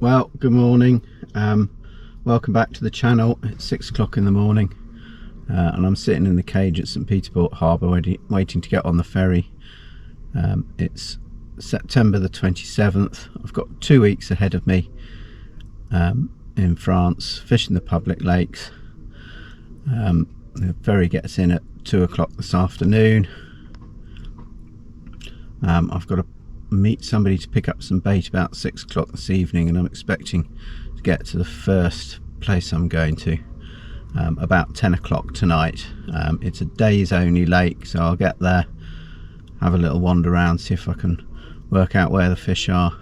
Well, good morning. Welcome back to the channel. It's 6 o'clock in the morning, and I'm sitting in the cage at St Peterport Harbour waiting to get on the ferry. It's September the 27th. I've got 2 weeks ahead of me in France, fishing the public lakes. The ferry gets in at 2 o'clock this afternoon. I've got to meet somebody to pick up some bait about 6 o'clock this evening, and I'm expecting to get to the first place I'm going to about 10 o'clock tonight. It's a days only lake, so I'll get there, have a little wander around, see if I can work out where the fish are,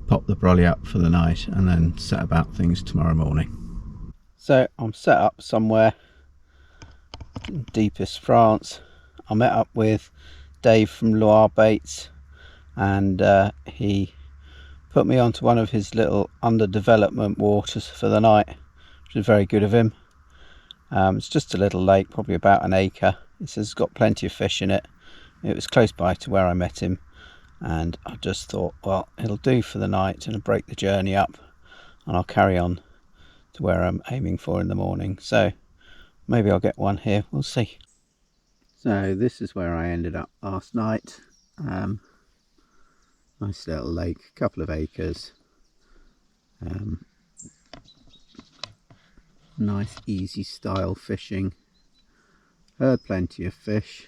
pop the brolly up for the night, and then set about things tomorrow morning. So I'm set up somewhere in deepest France. I met up with Dave from Loire Baits, and he put me onto one of his little under development waters for the night, which was very good of him. It's just a little lake, probably about an acre. He says it's got plenty of fish in it. It was close by to where I met him, and I just thought, well, it'll do for the night and I'll break the journey up, and I'll carry on to where I'm aiming for in the morning. So maybe I'll get one here, we'll see. So this is where I ended up last night. Nice little lake, a couple of acres. Nice easy style fishing. Heard plenty of fish.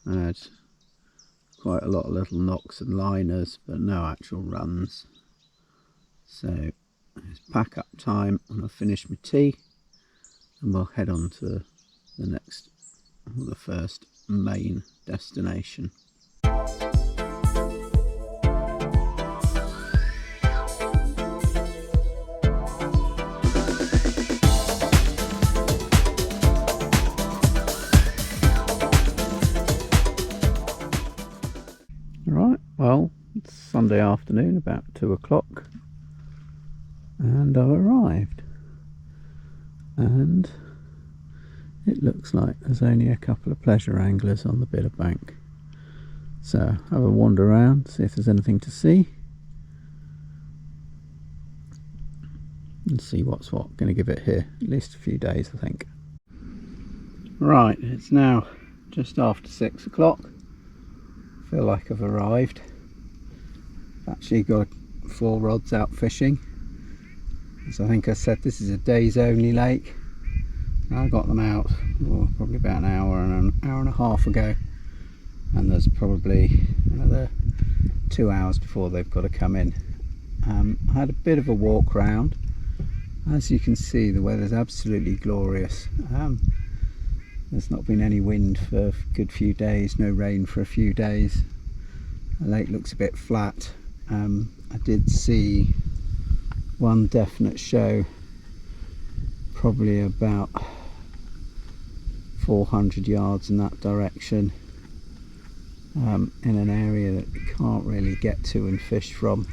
Had quite a lot of little knocks and liners, but no actual runs. So it's pack up time, and I'll finish my tea and we'll head on to the first main destination. Right, well, it's Sunday afternoon, about 2 o'clock, and I've arrived, and it looks like there's only a couple of pleasure anglers on the Bidder Bank. So have a wander around, see if there's anything to see, and see what's what. Going to give it here at least a few days, I think. Right, it's now just after 6 o'clock. Feel like I've arrived. I've actually got 4 rods out fishing. As I think I said, this is a days only lake. I got them out probably about an hour and a half ago, and there's probably another 2 hours before they've got to come in. I had a bit of a walk round. As you can see, the weather's absolutely glorious. There's not been any wind for a good few days, no rain for a few days. The lake looks a bit flat. I did see one definite show, probably about 400 yards in that direction, in an area that you can't really get to and fish from.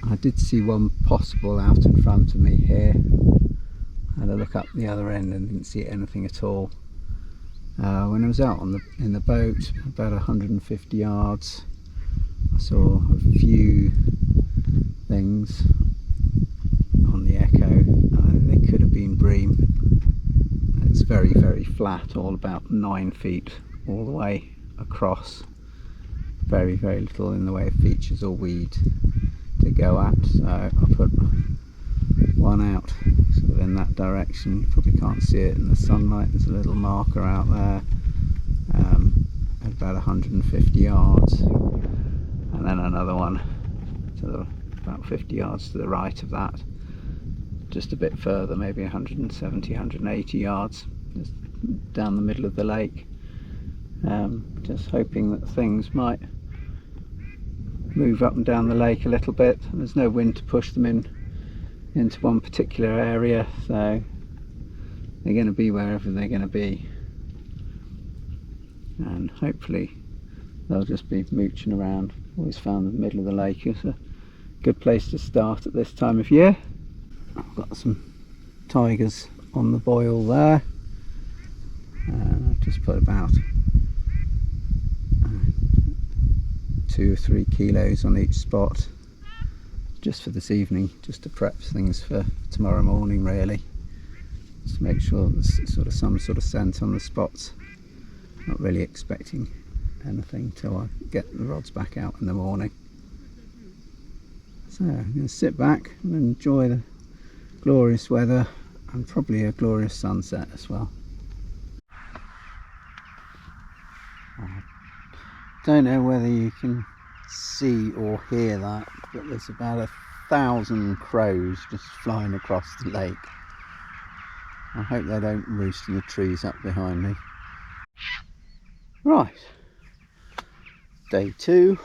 I did see one possible out in front of me here. Had a look up the other end and didn't see anything at all. When I was out in the boat, about 150 yards, I saw a few things on the echo. They could have been bream. It's very, very flat, all about 9 feet all the way across. Very, very little in the way of features or weed to go at. So I put one out sort of in that direction. You probably can't see it in the sunlight. There's a little marker out there at about 150 yards, and then another one about 50 yards to the right of that, just a bit further, maybe 170, 180 yards, just down the middle of the lake. Just hoping that things might move up and down the lake a little bit. There's no wind to push them into one particular area, so they're going to be wherever they're going to be, and hopefully they'll just be mooching around. Always found the middle of the lake is a good place to start at this time of year. I've got some tigers on the boil there, and I've just put about 2 or 3 kilos on each spot, just for this evening, just to prep things for tomorrow morning really. Just to make sure there's some sort of scent on the spots. Not really expecting anything till I get the rods back out in the morning. So I'm going to sit back and enjoy the glorious weather and probably a glorious sunset as well. I don't know whether you can see or hear that, but there's about 1,000 crows just flying across the lake. I hope they don't roost in the trees up behind me. Right, day 2,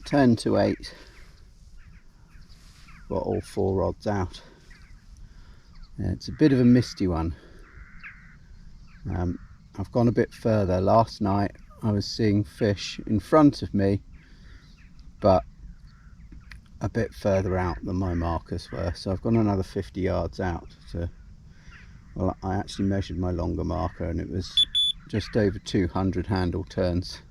10 to 8, got all 4 rods out. Yeah, it's a bit of a misty one. I've gone a bit further. Last night I was seeing fish in front of me, but a bit further out than my markers were, so I've gone another 50 yards out to, well, I actually measured my longer marker and it was just over 200 handle turns,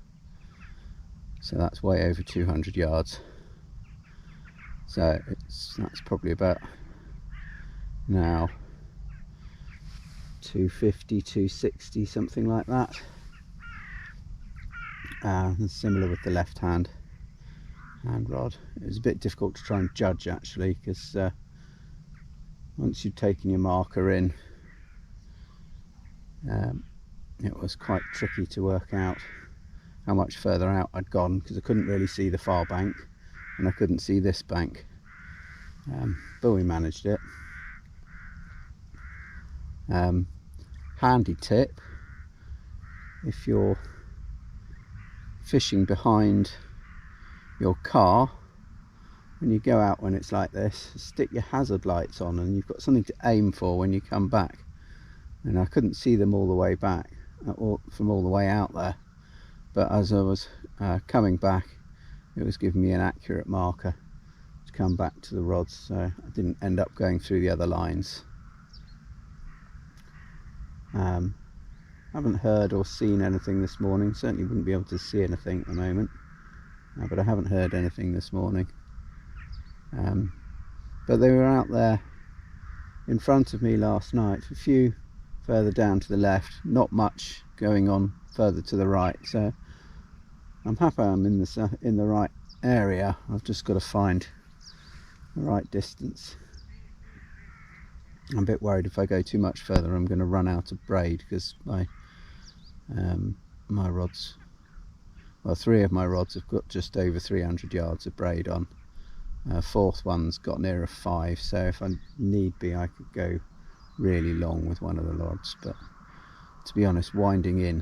so that's way over 200 yards. So that's probably about now 250, 260, something like that. And similar with the left hand rod. It was a bit difficult to try and judge actually, because once you've taken your marker in, it was quite tricky to work out how much further out I'd gone, because I couldn't really see the far bank and I couldn't see this bank, but we managed it. Handy tip: if you're fishing behind your car, when you go out when it's like this, stick your hazard lights on and you've got something to aim for when you come back. And I couldn't see them all the way back, from all the way out there, but as I was coming back, it was giving me an accurate marker to come back to the rods, so I didn't end up going through the other lines. Haven't heard or seen anything this morning. Certainly wouldn't be able to see anything at the moment, but I haven't heard anything this morning. But they were out there in front of me last night, a few further down to the left, not much going on further to the right, so I'm happy I'm in the right area. I've just got to find the right distance. I'm a bit worried if I go too much further I'm going to run out of braid, because my rods, well, 3 of my rods have got just over 300 yards of braid on. 4th one's got nearer 5, so if I need be I could go really long with one of the rods, but to be honest, winding in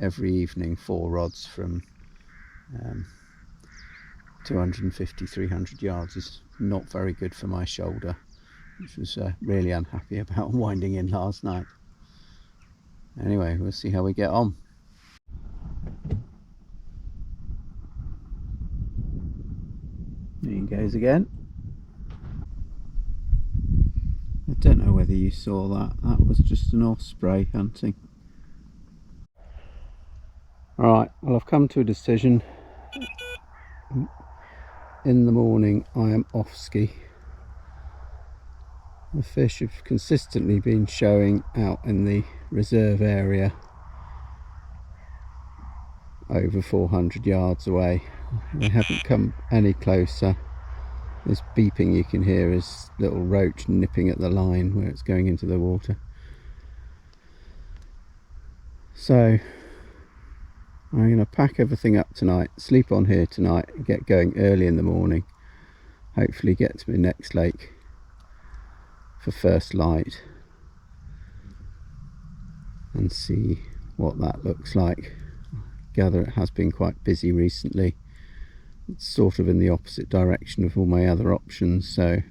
every evening 4 rods from 250, 300 yards is not very good for my shoulder, which was really unhappy about winding in last night. Anyway, we'll see how we get on. There he goes again. I don't know whether you saw that. That was just an osprey hunting. Alright, well, I've come to a decision. In the morning I am off ski. The fish have consistently been showing out in the reserve area over 400 yards away. They haven't come any closer. This beeping you can hear is little roach nipping at the line where it's going into the water. So I'm going to pack everything up tonight, sleep on here tonight, and get going early in the morning. Hopefully get to my next lake for first light and see what that looks like. I gather it has been quite busy recently. It's sort of in the opposite direction of all my other options, so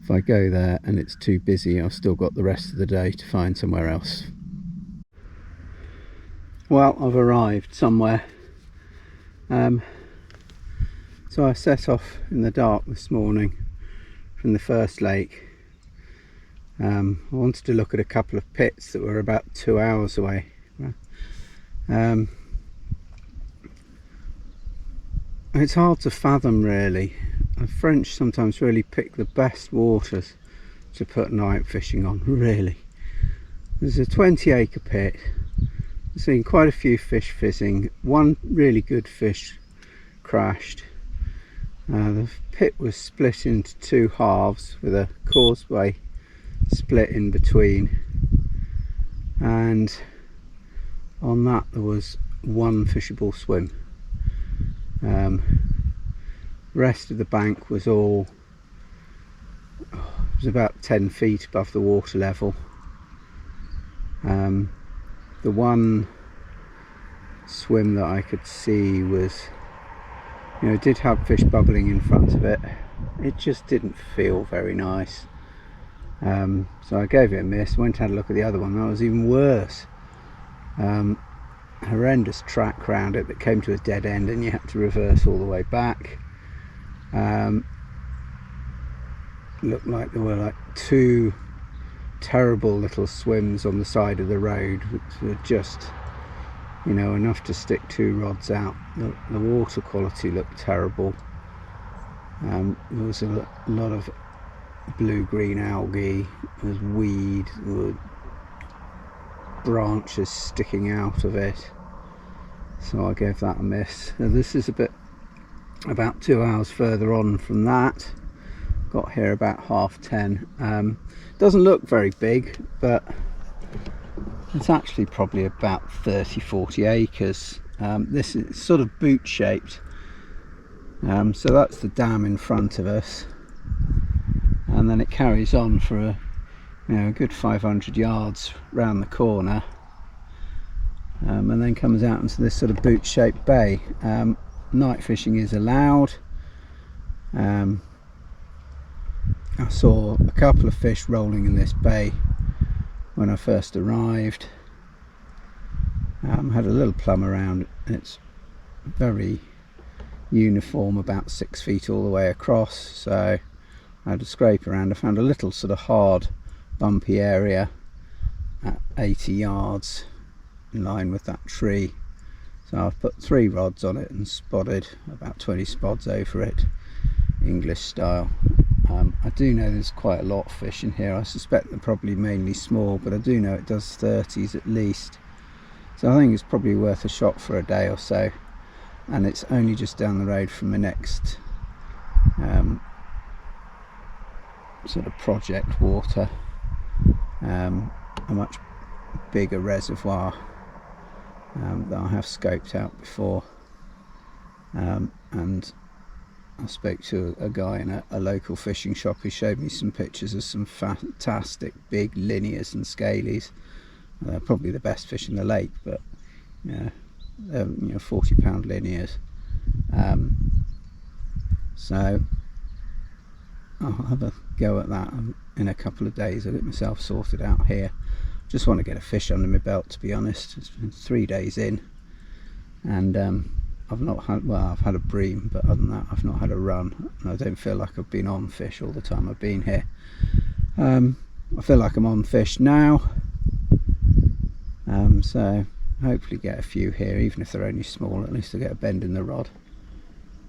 if I go there and it's too busy, I've still got the rest of the day to find somewhere else. Well, I've arrived somewhere. So I set off in the dark this morning from the first lake I wanted to look at a couple of pits that were about 2 hours away. It's hard to fathom really. The French sometimes really pick the best waters to put night fishing on, really. There's a 20-acre pit. I've seen quite a few fish fizzing. One really good fish crashed. The pit was split into 2 halves with a causeway split in between, and on that there was 1 fishable swim. The rest of the bank was all, it was about 10 feet above the water level. The one swim that I could see was, it did have fish bubbling in front of it. It just didn't feel very nice. So I gave it a miss, went and had a look at the other one. That was even worse. Horrendous track round it that came to a dead end and you had to reverse all the way back. Looked like there were like 2 terrible little swims on the side of the road, which were just, enough to stick 2 rods out. The water quality looked terrible. There was a lot of blue-green algae, there was weed, there were branches sticking out of it, so I gave that a miss. Now, this is about 2 hours further on from that. Got here about 10:30. Doesn't look very big, but it's actually probably about 30-40 acres. This is sort of boot shaped, so that's the dam in front of us, and then it carries on for a good 500 yards round the corner, and then comes out into this sort of boot shaped bay. Night fishing is allowed. I saw a couple of fish rolling in this bay when I first arrived. Had a little plumb around. It's very uniform, about 6 feet all the way across, so I had a scrape around. I found a little sort of hard bumpy area at 80 yards in line with that tree, so I've put 3 rods on it and spotted about 20 spods over it, English style. I do know there's quite a lot of fish in here. I suspect they're probably mainly small, but I do know it does 30s at least, so I think it's probably worth a shot for a day or so. And it's only just down the road from the next sort of project water, a much bigger reservoir that I have scoped out before, and I spoke to a guy in a local fishing shop who showed me some pictures of some fantastic big linears and scalies. They're probably the best fish in the lake, but they're 40-pound linears. So I'll have a go at that in a couple of days. I'll get myself sorted out here. Just want to get a fish under my belt, to be honest. It's been 3 days in, and I've not had, well, I've had a bream, but other than that I've not had a run, and I don't feel like I've been on fish all the time I've been here. I feel like I'm on fish now, so hopefully get a few here, even if they're only small. At least I'll get a bend in the rod.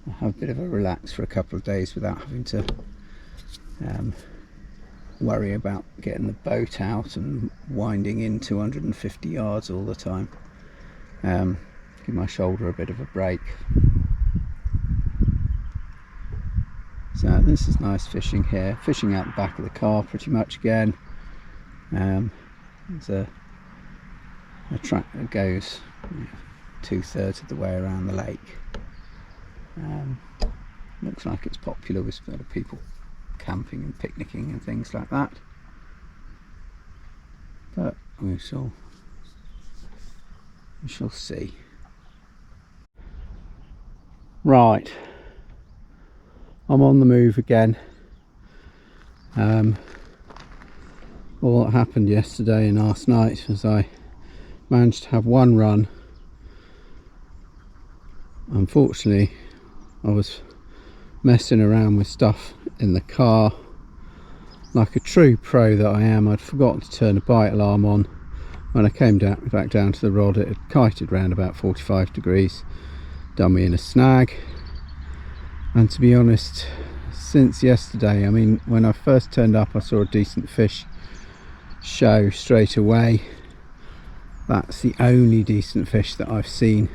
I'll have a bit of a relax for a couple of days without having to worry about getting the boat out and winding in 250 yards all the time. Give my shoulder a bit of a break. So this is nice fishing here, fishing out the back of the car pretty much again. There's a track that goes 2/3 of the way around the lake. Looks like it's popular with sort of people camping and picnicking and things like that, but we shall see. Right, I'm on the move again. All that happened yesterday and last night was I managed to have one run. Unfortunately, I was messing around with stuff in the car like a true pro that I am, I'd forgotten to turn the bite alarm on. When I came back down to the rod, it had kited round about 45 degrees, done me in a snag. And to be honest, since yesterday, I mean, when I first turned up I saw a decent fish show straight away. That's the only decent fish that I've seen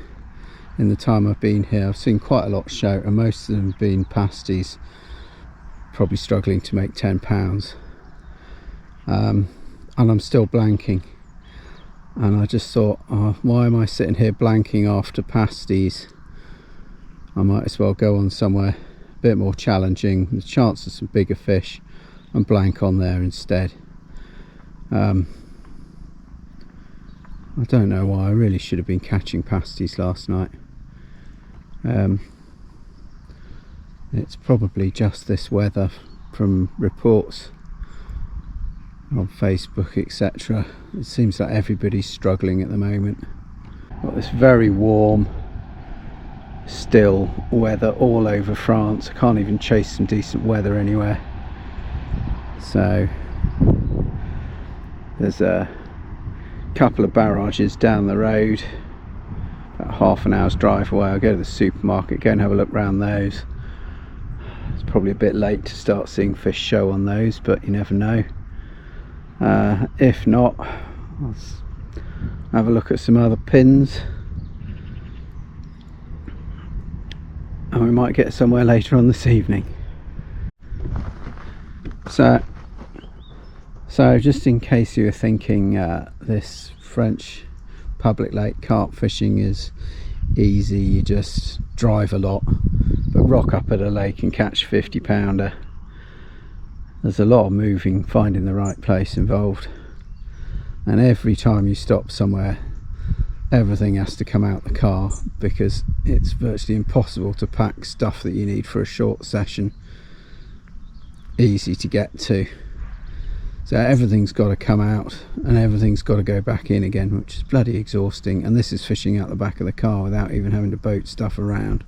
in the time I've been here. I've seen quite a lot show, and most of them have been pasties, probably struggling to make 10 pounds. And I'm still blanking, and I just thought, oh, why am I sitting here blanking after pasties? I might as well go on somewhere a bit more challenging, the chance of some bigger fish, and blank on there instead. I don't know why. I really should have been catching pasties last night. It's probably just this weather from reports on Facebook, etc. It seems like everybody's struggling at the moment. Got this very warm, still weather all over France. I can't even chase some decent weather anywhere. So there's a couple of barrages down the road, about half an hour's drive away. I'll go to the supermarket, go and have a look around those. It's probably a bit late to start seeing fish show on those, but you never know. If not, let's have a look at some other pins, and we might get somewhere later on this evening. So just in case you were thinking this French public lake carp fishing is easy, you just drive a lot, but rock up at a lake and catch a 50-pounder. There's a lot of moving, finding the right place involved, and every time you stop somewhere everything has to come out the car, because it's virtually impossible to pack stuff that you need for a short session easy to get to. So everything's got to come out and everything's got to go back in again, which is bloody exhausting. And this is fishing out the back of the car without even having to boat stuff around.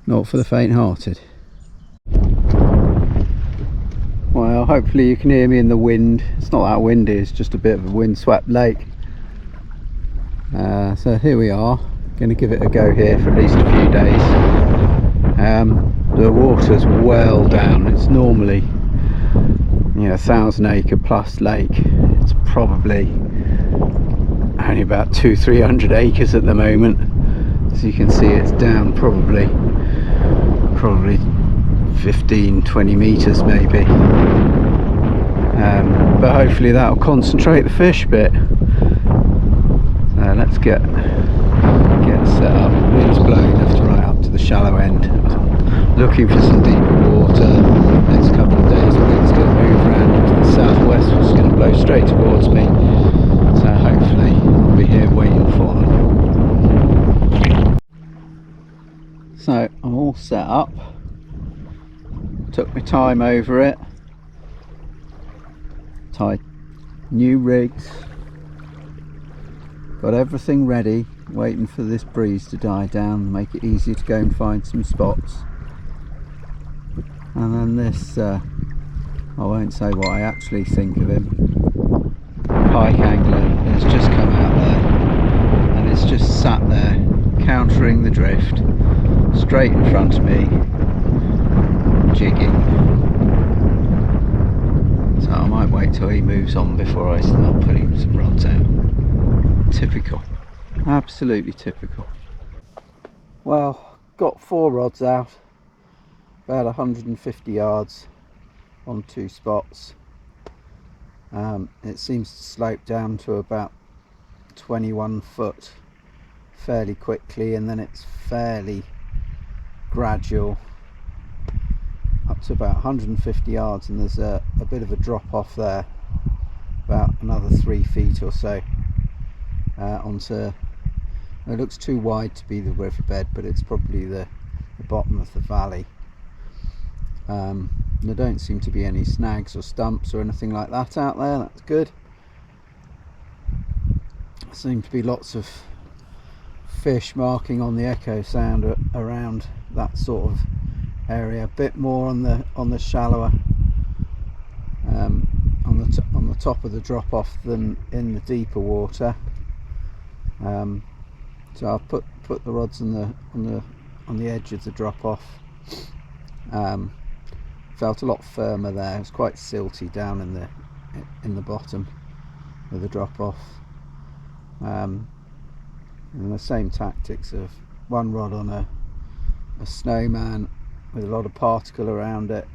Not for the faint-hearted. Well, hopefully you can hear me in the wind. It's not that windy, it's just a bit of a windswept lake. So here we are, going to give it a go here for at least a few days. The water's well down. It's normally, 1,000 acre plus lake. It's probably only about 200-300 acres at the moment, so you can see it's down probably 15-20 meters maybe, but hopefully that'll concentrate the fish a bit. So let's get set up. Wind's blowing left to right up to the shallow end, looking for some deeper water. Next couple of days the wind's going to move around into the southwest, which is going to blow straight towards me, so hopefully I'll be here waiting for them. So I'm all set up, took my time over it, tied new rigs, got everything ready, waiting for this breeze to die down, make it easier to go and find some spots. And then this, I won't say what I actually think of him, pike angler has just come out there and it's just sat there countering the drift straight in front of me, jigging. So I might wait till he moves on before I start putting some rods out. Typical, absolutely typical. Well, got 4 rods out, about 150 yards on 2 spots. It seems to slope down to about 21 foot fairly quickly, and then it's fairly gradual up to about 150 yards, and there's a bit of a drop off there, about another 3 feet or so, onto, it looks too wide to be the riverbed, but it's probably the bottom of the valley. There don't seem to be any snags or stumps or anything like that out there. That's good. There seem to be lots of fish marking on the echo sound around that sort of area, a bit more on the shallower on the top of the drop off than in the deeper water. So I've put the rods on the edge of the drop off. Felt a lot firmer there. It was quite silty down in the bottom of the drop off. And the same tactics of one rod on a snowman with a lot of particle around it,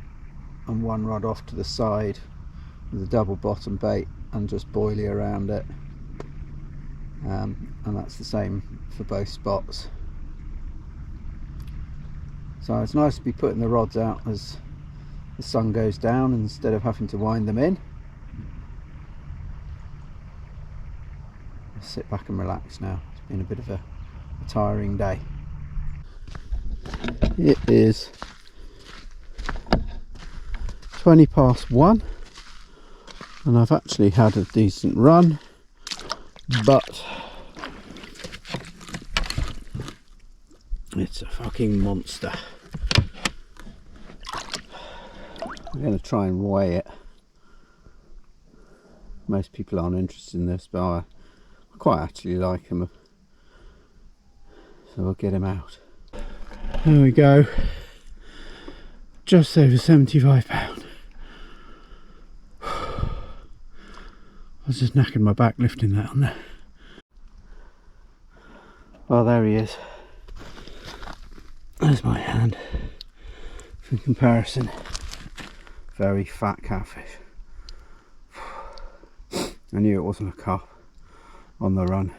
and one rod off to the side with a double bottom bait and just boilie around it. And that's the same for both spots. So it's nice to be putting the rods out as the sun goes down instead of having to wind them in. I'll sit back and relax now. It's been a bit of a tiring day. It is 1:20 and I've actually had a decent run, but it's a fucking monster. I'm going to try and weigh it. Most people aren't interested in this, but I quite actually like him, so we'll get him out. There we go, just over 75 pounds. I was just knacking my back lifting that on there. Well, there he is. There's my hand. For comparison, very fat catfish. I knew it wasn't a carp on the run.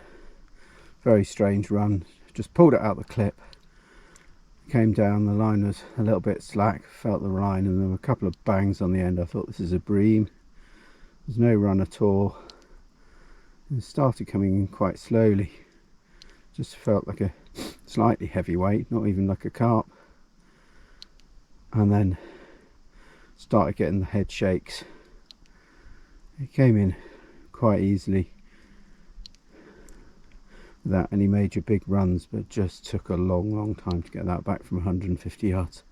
Very strange run. Just pulled it out the clip. Came down, the line was a little bit slack, felt the line, and there were a couple of bangs on the end. I thought this is a bream. There's no run at all. It started coming in quite slowly. Just felt like a slightly heavy weight, not even like a carp. And then started getting the head shakes. It came in quite easily without any major big runs, but just took a long time to get that back from 150 yards.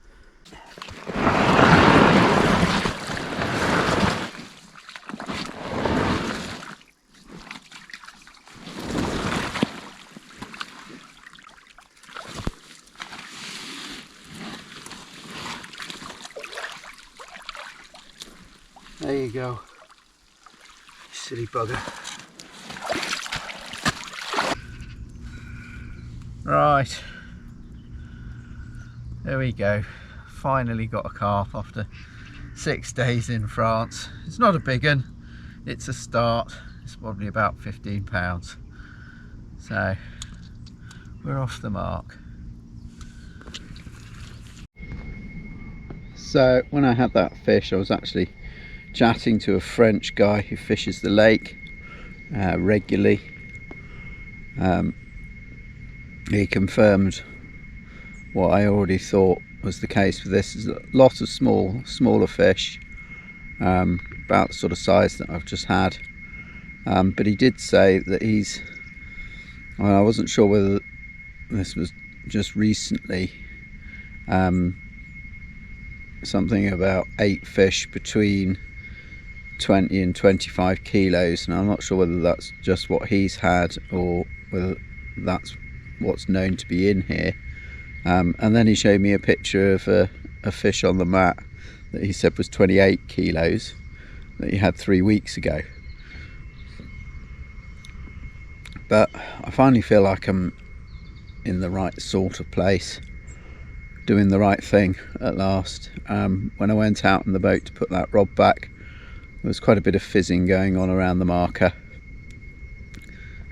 There you go, silly bugger. Right, there we go. Finally got a carp after 6 days in France. It's not a big one, it's a start. It's probably about 15 pounds. So we're off the mark. So when I had that fish, I was actually chatting to a French guy who fishes the lake regularly. He confirmed what I already thought was the case with this. There's a lot of smaller fish, about the sort of size that I've just had, but he did say that I wasn't sure whether this was just recently, something about 8 fish between 20 and 25 kilos, and I'm not sure whether that's just what he's had or whether that's what's known to be in here. And then he showed me a picture of a fish on the mat that he said was 28 kilos that he had 3 weeks ago. But I finally feel like I'm in the right sort of place, doing the right thing at last. When I went out in the boat to put that rod back, there was quite a bit of fizzing going on around the marker,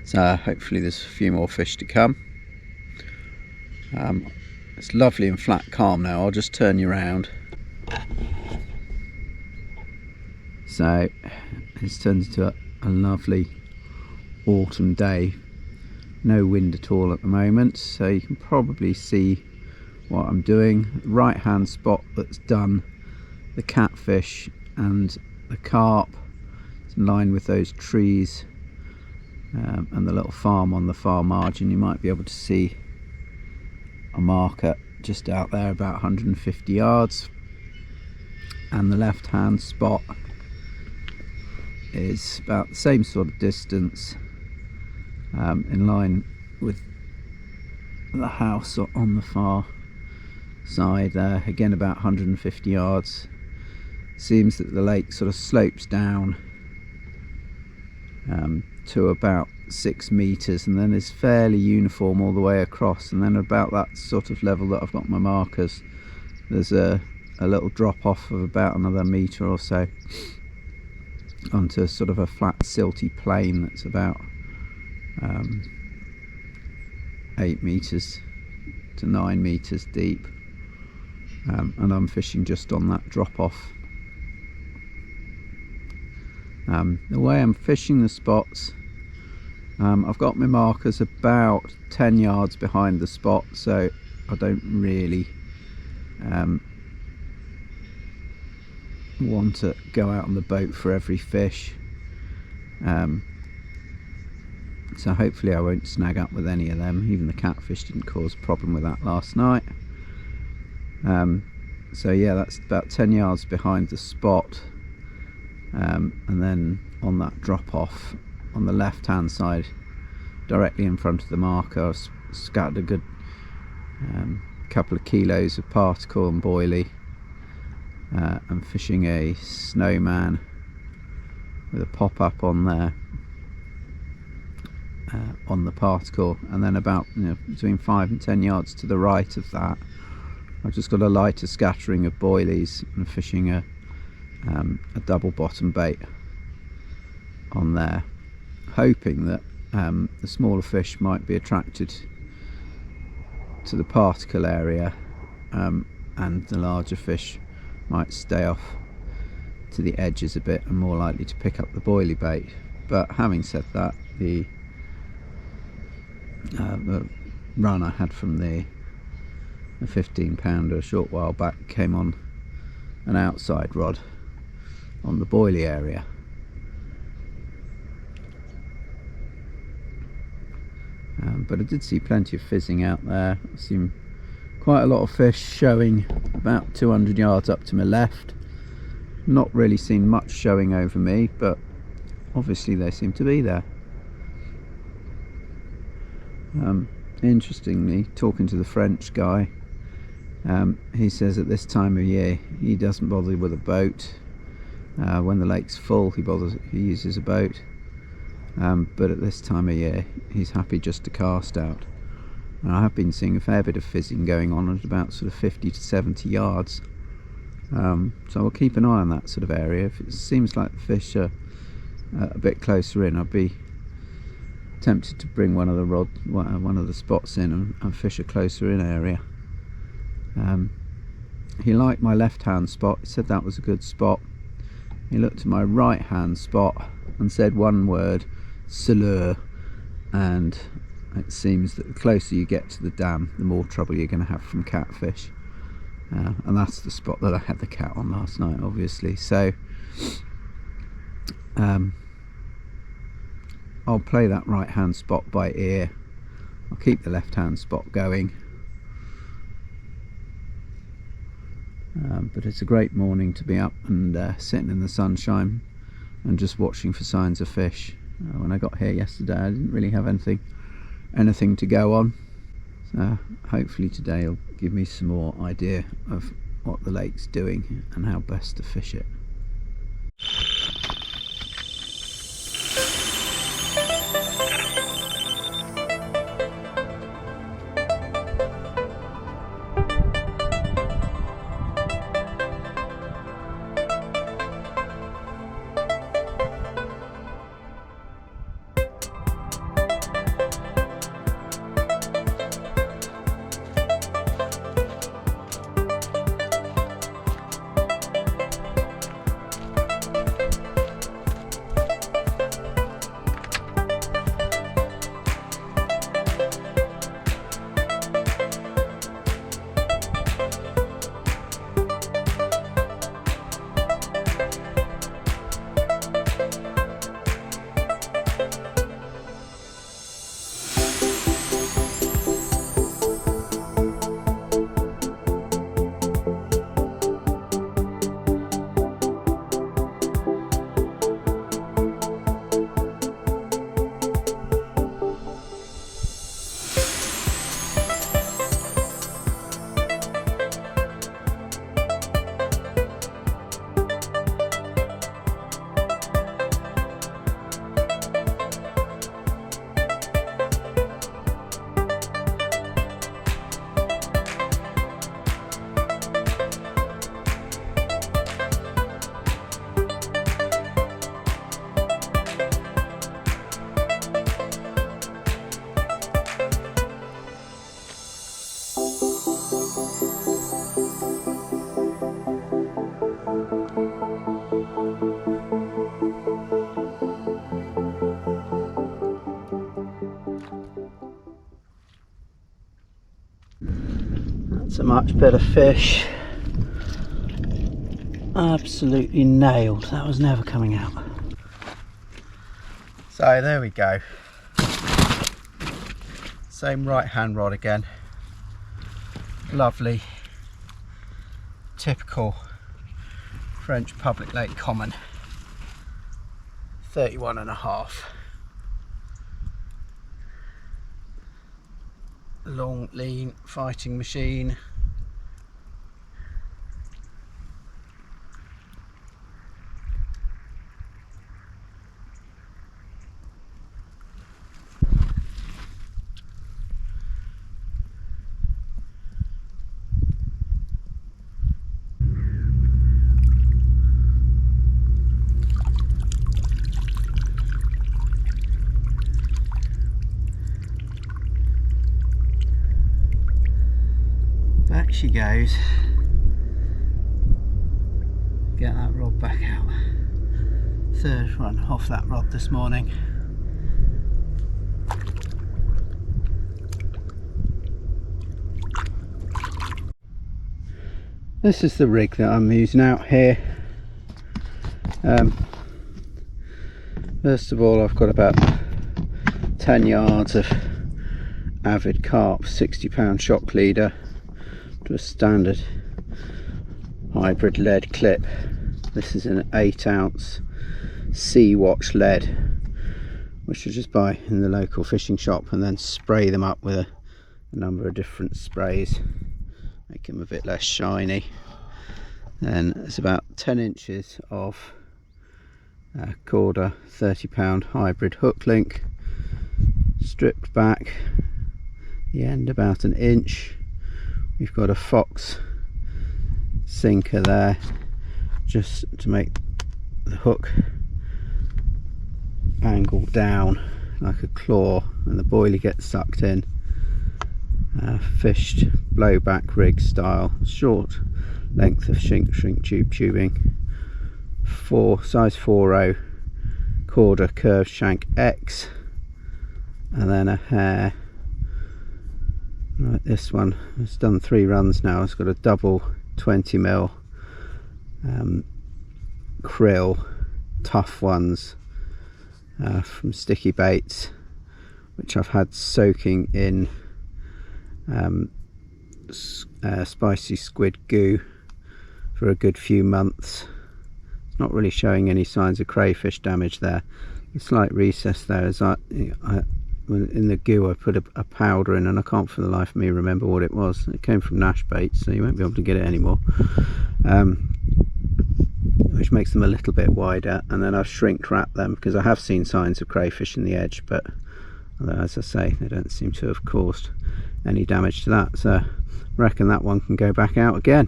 so hopefully there's a few more fish to come. It's lovely and flat calm now. I'll just turn you around. So it's turned into a lovely autumn day. No wind at all at the moment, so you can probably see what I'm doing. Right hand spot that's done the catfish and the carp. It's in line with those trees and the little farm on the far margin. You might be able to see a marker just out there about 150 yards, and the left hand spot is about the same sort of distance, in line with the house on the far side there. Again, about 150 yards. Seems that the lake sort of slopes down to about 6 meters, and then is fairly uniform all the way across, and then about that sort of level that I've got my markers, there's a little drop off of about another metre or so onto sort of a flat silty plain that's about 8 meters to 9 meters deep, and I'm fishing just on that drop off. The way I'm fishing the spots, I've got my markers about 10 yards behind the spot, so I don't really want to go out on the boat for every fish, so hopefully I won't snag up with any of them. Even the catfish didn't cause a problem with that last night. So yeah, that's about 10 yards behind the spot, and then on that drop off on the left hand side directly in front of the marker, I've scattered a good couple of kilos of particle and boilie. I'm fishing a snowman with a pop-up on there, on the particle, and then about between 5 and 10 yards to the right of that I've just got a lighter scattering of boilies and fishing a double bottom bait on there, hoping that the smaller fish might be attracted to the particle area, and the larger fish might stay off to the edges a bit and more likely to pick up the boilie bait. But having said that, the run I had from the 15-pounder a short while back came on an outside rod on the boilie area. But I did see plenty of fizzing out there. I've seen quite a lot of fish showing about 200 yards up to my left. Not really seen much showing over me, but obviously they seem to be there. Interestingly, talking to the French guy, he says at this time of year he doesn't bother with a boat. When the lake's full he uses a boat, but at this time of year he's happy just to cast out. And I have been seeing a fair bit of fizzing going on at about sort of 50 to 70 yards, so I'll keep an eye on that sort of area. If it seems like the fish are a bit closer in, I'd be tempted to bring one of the spots in and fish a closer in area. He liked my left hand spot. He said that was a good spot. He looked at my right hand spot and said one word, "Saleur," and it seems that the closer you get to the dam, the more trouble you're going to have from catfish, and that's the spot that I had the cat on last night, obviously. So I'll play that right hand spot by ear. I'll keep the left hand spot going, but it's a great morning to be up and sitting in the sunshine and just watching for signs of fish. When I got here yesterday I didn't really have anything to go on, so hopefully today will give me some more idea of what the lake's doing and how best to fish it. That's a much better fish. Absolutely nailed. That was never coming out. So there we go. Same right hand rod again. Lovely, typical French public lake common. 31.5. Long, lean, fighting machine. Back she goes. Get that rod back out. Third run off that rod this morning. This is the rig that I'm using out here. First of all, I've got about 10 yards of Avid carp 60-pound shock leader to a standard hybrid lead clip. This is an 8-ounce Sea Watch lead, which I just buy in the local fishing shop and then spray them up with a number of different sprays, make them a bit less shiny. Then it's about 10 inches of Corda 30-pound hybrid hook link, stripped back, the end about 1 inch. We've got a Fox sinker there just to make the hook angle down like a claw and the boilie gets sucked in. Fished blowback rig style, short length of shrink tube tubing, size 4.0 Corda curved shank X, and then a hair. Right, this one has done 3 runs now. It's got a double 20mm krill, tough ones from Sticky Baits, which I've had soaking in spicy squid goo for a good few months. It's not really showing any signs of crayfish damage there. The slight recess there is in the goo I put a powder in, and I can't for the life of me remember what it was. It came from Nash Baits, so you won't be able to get it anymore, which makes them a little bit wider. And then I've shrink wrapped them because I have seen signs of crayfish in the edge, but as I say, they don't seem to have caused any damage to that, so I reckon that one can go back out again.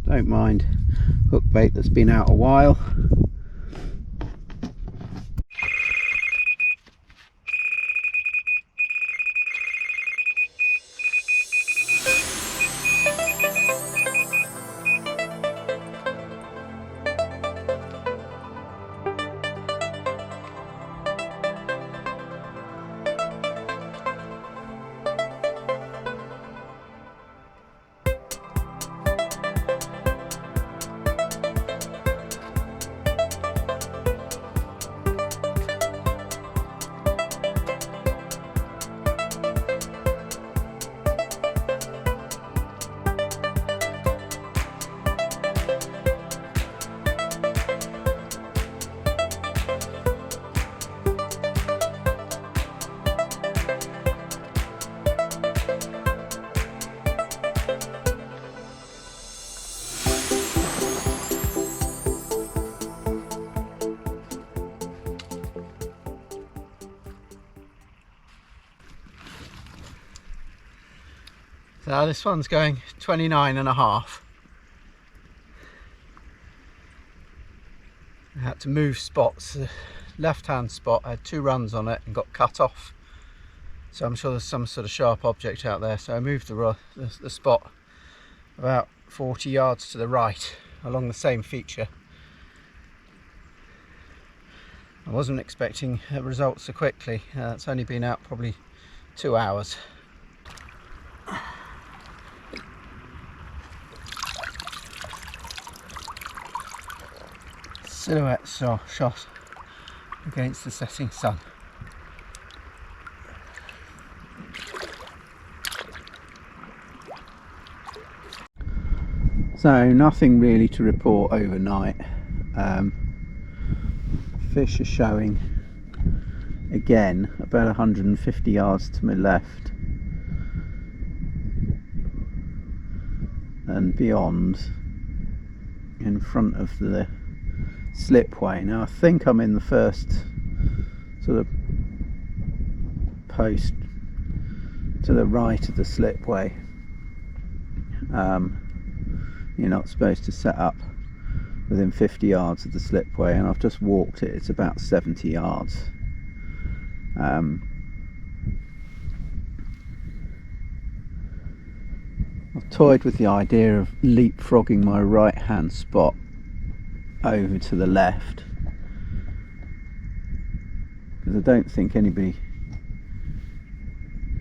Don't mind hook bait that's been out a while. So this one's going 29.5. I had to move spots. The left hand spot, I had 2 runs on it and got cut off, so I'm sure there's some sort of sharp object out there, so I moved the spot about 40 yards to the right along the same feature. I wasn't expecting a result so quickly. It's only been out probably 2 hours. silhouette shot against the setting sun. So nothing really to report overnight. Fish are showing again about 150 yards to my left and beyond, in front of the slipway. Now I think I'm in the first sort of post to the right of the slipway. You're not supposed to set up within 50 yards of the slipway, and I've just walked it. It's about 70 yards. I've toyed with the idea of leapfrogging my right hand spot over to the left, because I don't think anybody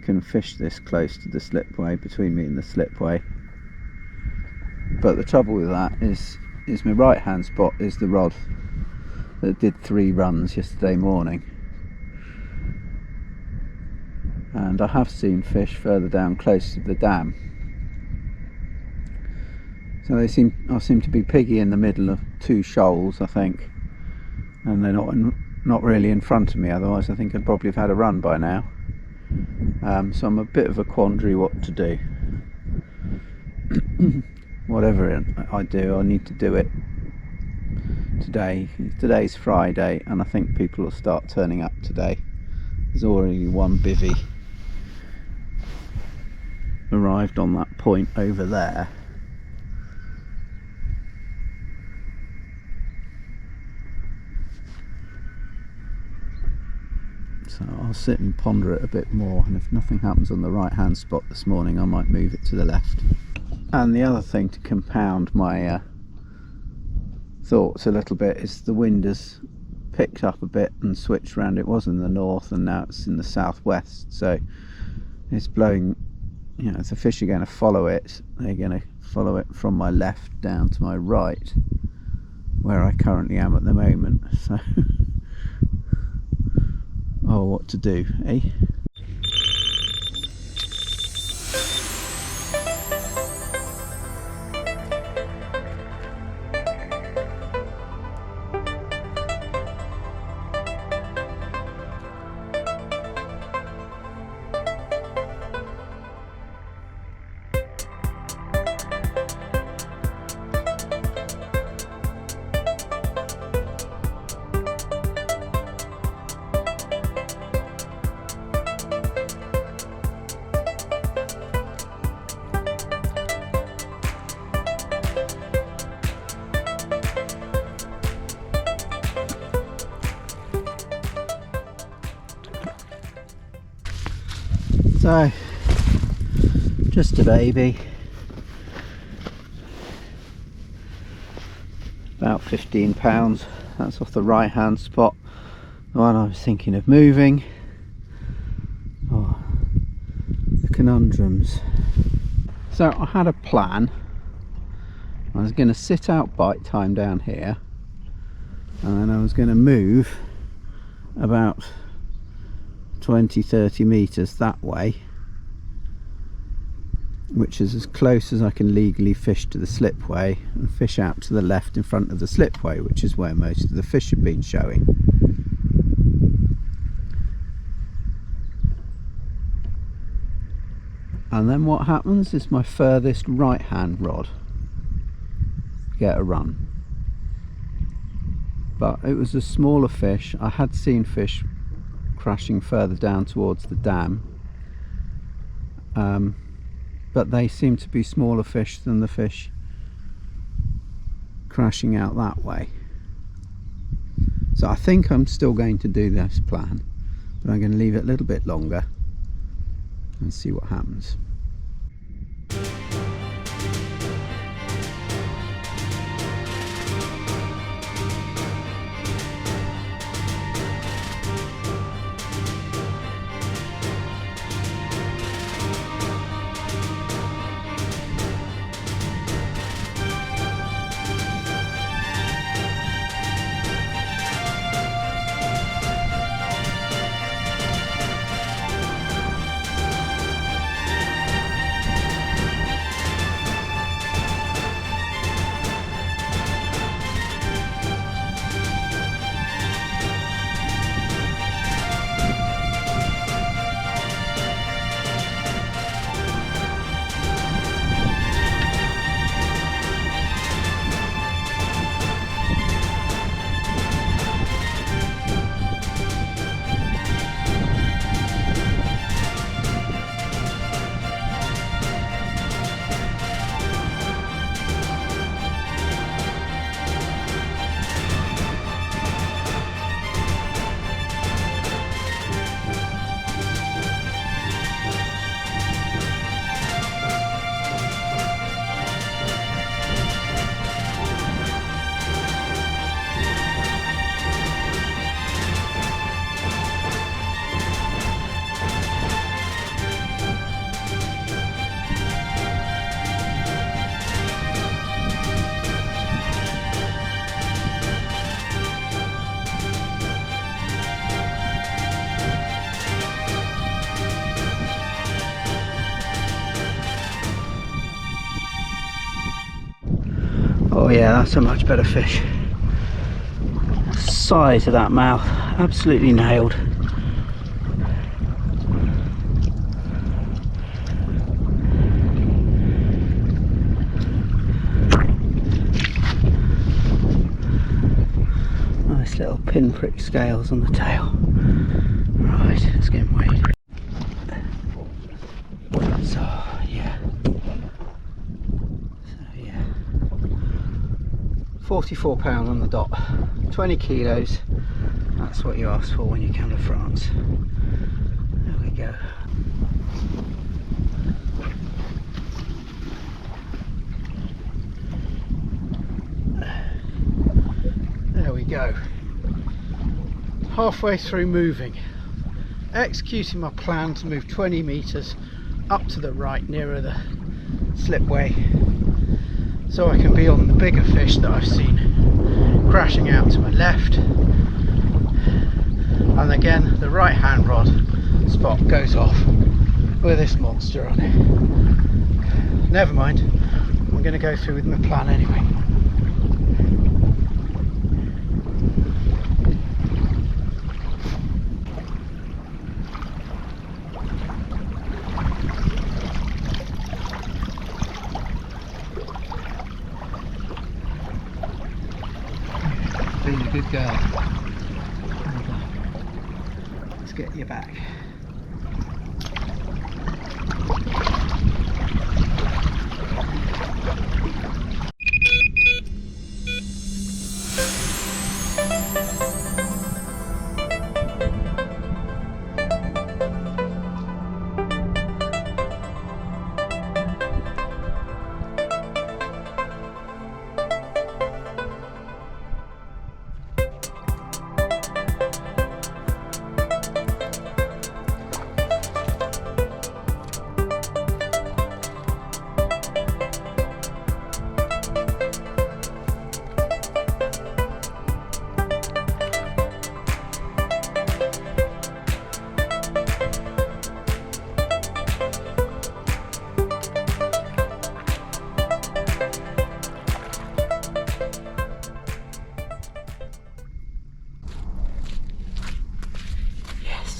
can fish this close to the slipway, between me and the slipway. But the trouble with that is my right hand spot is the rod that did 3 runs yesterday morning, and I have seen fish further down close to the dam. So I seem to be piggy in the middle of 2 shoals, I think, and they're not really in front of me. Otherwise I think I'd probably have had a run by now. So I'm a bit of a quandary what to do. Whatever I do, I need to do it today. Today's Friday, and I think people will start turning up today. There's already one bivvy arrived on that point over there. So I'll sit and ponder it a bit more, and if nothing happens on the right hand spot this morning, I might move it to the left. And the other thing to compound my thoughts a little bit is the wind has picked up a bit and switched round. It was in the north and now it's in the southwest, so it's blowing, you know, if the fish are going to follow it, they're going to follow it from my left down to my right, where I currently am at the moment. So oh, what to do, eh? So, just a baby, about 15 pounds. That's off the right hand spot, the one I was thinking of moving. Oh, the conundrums. So I had a plan. I was going to sit out bite time down here, and then I was going to move about 20-30 meters that way, which is as close as I can legally fish to the slipway, and fish out to the left in front of the slipway, which is where most of the fish have been showing. And then what happens is my furthest right hand rod get a run. But it was a smaller fish. I had seen fish crashing further down towards the dam, but they seem to be smaller fish than the fish crashing out that way. So I think I'm still going to do this plan, but I'm going to leave it a little bit longer and see what happens. Oh yeah, that's a much better fish. Size of that mouth, absolutely nailed. Nice little pinprick scales on the tail. Right, let's get him weighed. So yeah, 44 pounds on the dot, 20 kilos. That's what you ask for when you come to France. There we go. There we go. Halfway through moving, executing my plan to move 20 meters up to the right nearer the slipway, so I can be on the bigger fish that I've seen crashing out to my left. And again, the right hand rod spot goes off with this monster on it. Never mind, I'm going to go through with my plan anyway. Being a good girl. Let's get you back.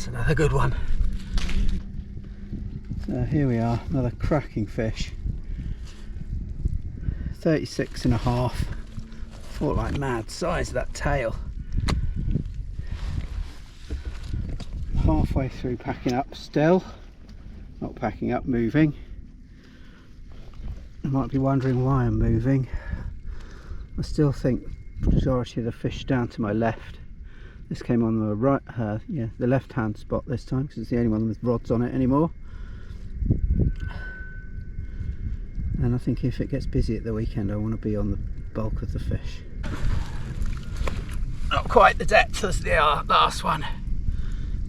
Another good one. So here we are, another cracking fish. 36.5. Fought like mad. Size of that tail. Halfway through packing up still. Not packing up, moving. You might be wondering why I'm moving. I still think the majority of the fish down to my left. This came on the right, the left hand spot this time, because it's the only one with rods on it anymore. And I think if it gets busy at the weekend, I want to be on the bulk of the fish. Not quite the depth as the last one.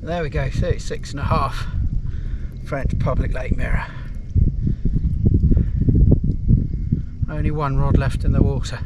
There we go, 36.5. French public lake mirror. Only one rod left in the water.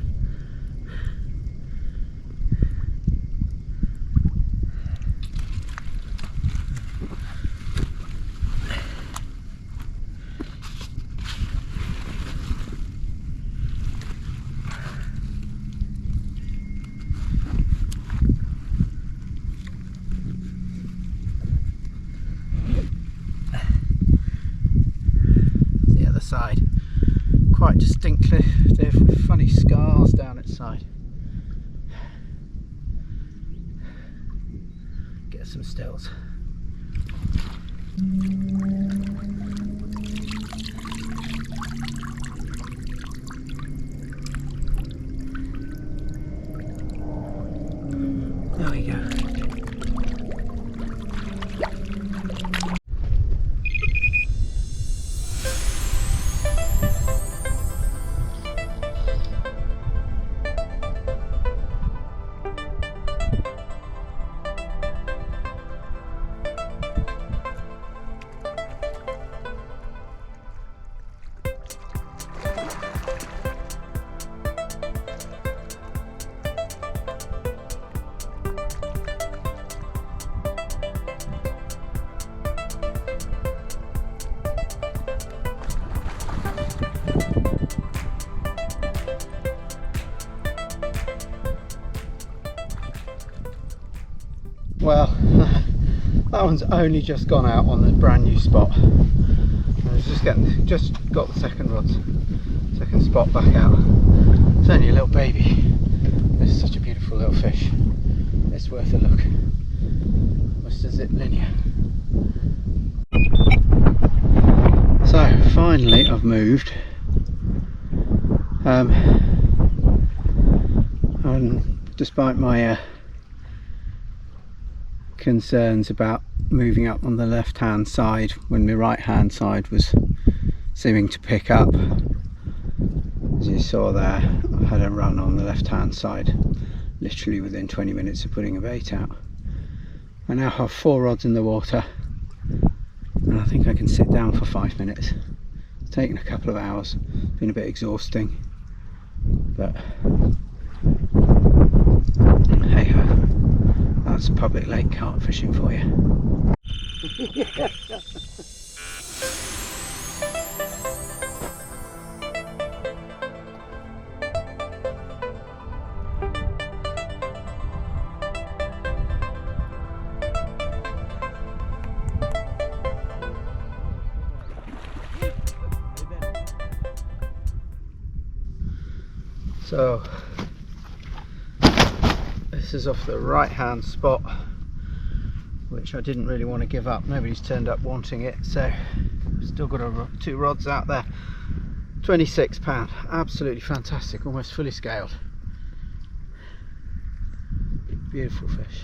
Side quite distinctly, there are funny scars down its side. Get some stills. There we go. Well, that one's only just gone out on the brand new spot. I was just got the second spot back out. It's only a little baby. This is such a beautiful little fish. It's worth a look. Just a zip linear. So finally I've moved. And despite my concerns about moving up on the left hand side when my right hand side was seeming to pick up, as you saw there, I had a run on the left hand side literally within 20 minutes of putting a bait out. I now have 4 rods in the water and I think I can sit down for 5 minutes. It's taken a couple of hours, been a bit exhausting, but hey ho, that's public lake carp fishing for you. So this is off the right hand spot, which I didn't really want to give up. Nobody's turned up wanting it, so still got 2 rods out there. £26, absolutely fantastic, almost fully scaled. Beautiful fish.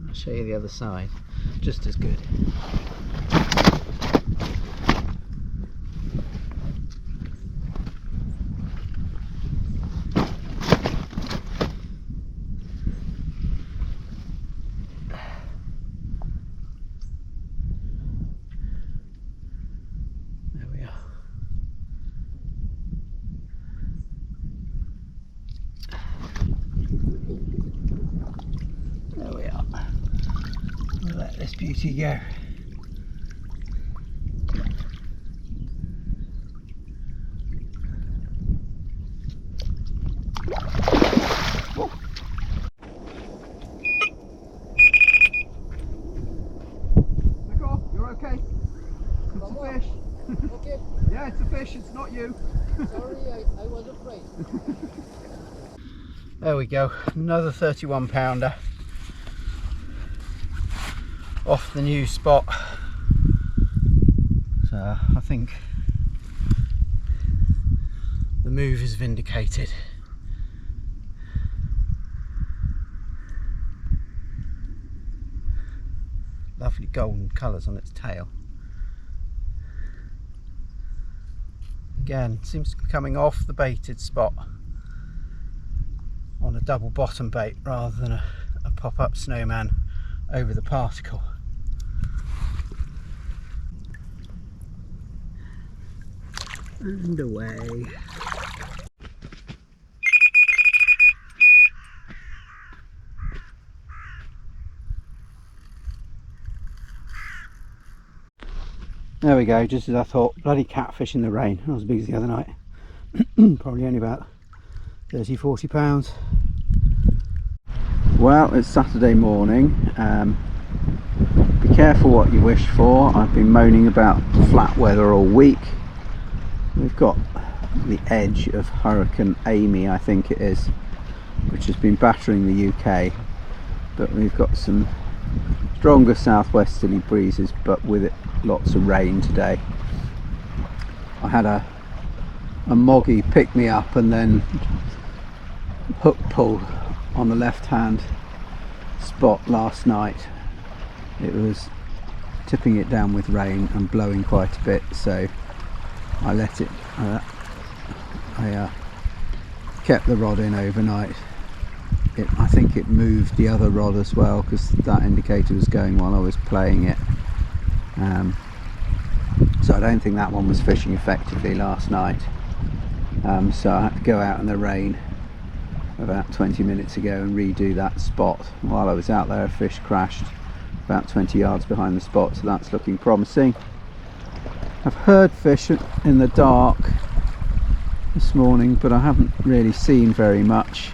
I'll show you the other side, just as good. There we are. We'll let this beauty go. Whoa. Nico, you're okay? It's a fish. Okay. Yeah, it's a fish, it's not you. Sorry, I was afraid. There we go, another 31 pounder off the new spot. So I think the move is vindicated. Lovely golden colours on its tail. Again, seems to be coming off the baited spot on a double bottom bait rather than a pop-up snowman over the particle. And away. There we go, just as I thought. Bloody catfish in the rain, not as big as the other night. Probably only about 30-40 pounds. Well, it's Saturday morning. Be careful what you wish for. I've been moaning about flat weather all week. We've got the edge of Hurricane Amy, I think it is, which has been battering the UK, but we've got some stronger southwesterly breezes, but with it lots of rain today. I had a moggy pick me up and then hook pull on the left hand spot last night. It was tipping it down with rain and blowing quite a bit, so I let it I kept the rod in overnight. I think it moved the other rod as well, because that indicator was going while I was playing it. So I don't think that one was fishing effectively last night. So I had to go out in the rain about 20 minutes ago and redo that spot. While I was out there, a fish crashed about 20 yards behind the spot, so that's looking promising. I've heard fish in the dark this morning, but I haven't really seen very much.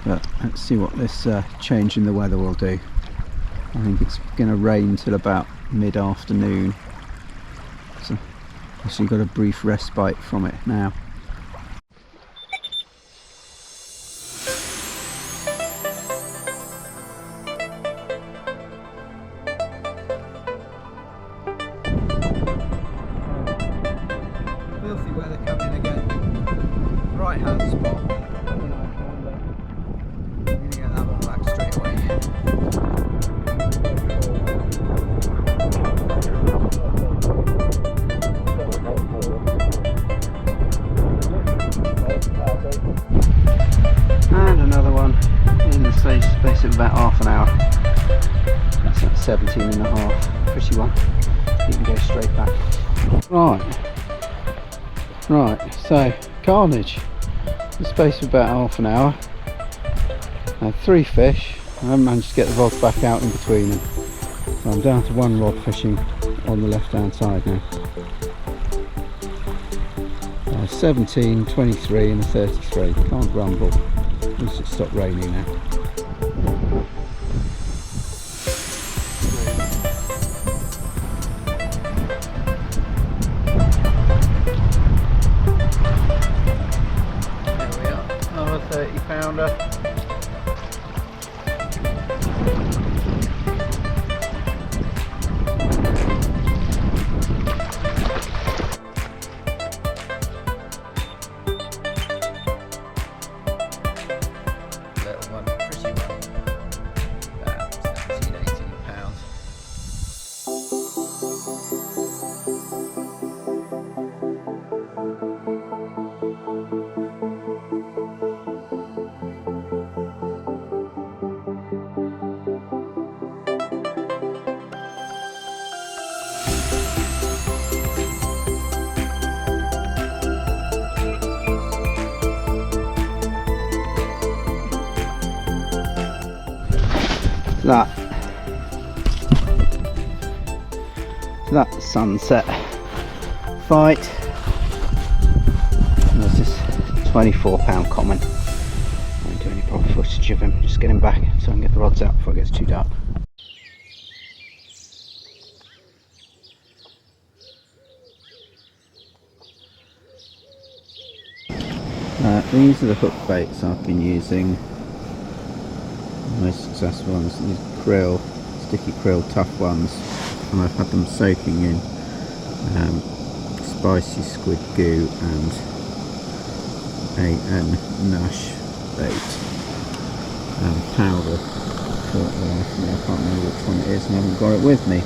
But let's see what this change in the weather will do. I think it's going to rain till about mid-afternoon, so actually got a brief respite from it now. Filthy weather coming again. Right hand spot. I'm going to get that one back straight away. And another one in the space of about half an hour. That's at 17 and a half. Pretty one. You can go straight back. Right, so carnage. In the space of about half an hour. I had 3 fish. I haven't managed to get the rods back out in between them. So I'm down to 1 rod fishing on the left hand side now. 17, 23 and a 33. Can't grumble. At least it's stopped raining now. There we are. Another 30 pounder. That sunset fight. And there's this 24-pound common. I won't do any proper footage of him, just get him back so I can get the rods out before it gets too dark. These are the hook baits I've been using. Most successful ones, these krill, sticky krill, tough ones, and I've had them soaking in spicy squid goo and a Nash bait powder. For the life of me, I can't remember which one it is and I haven't got it with me.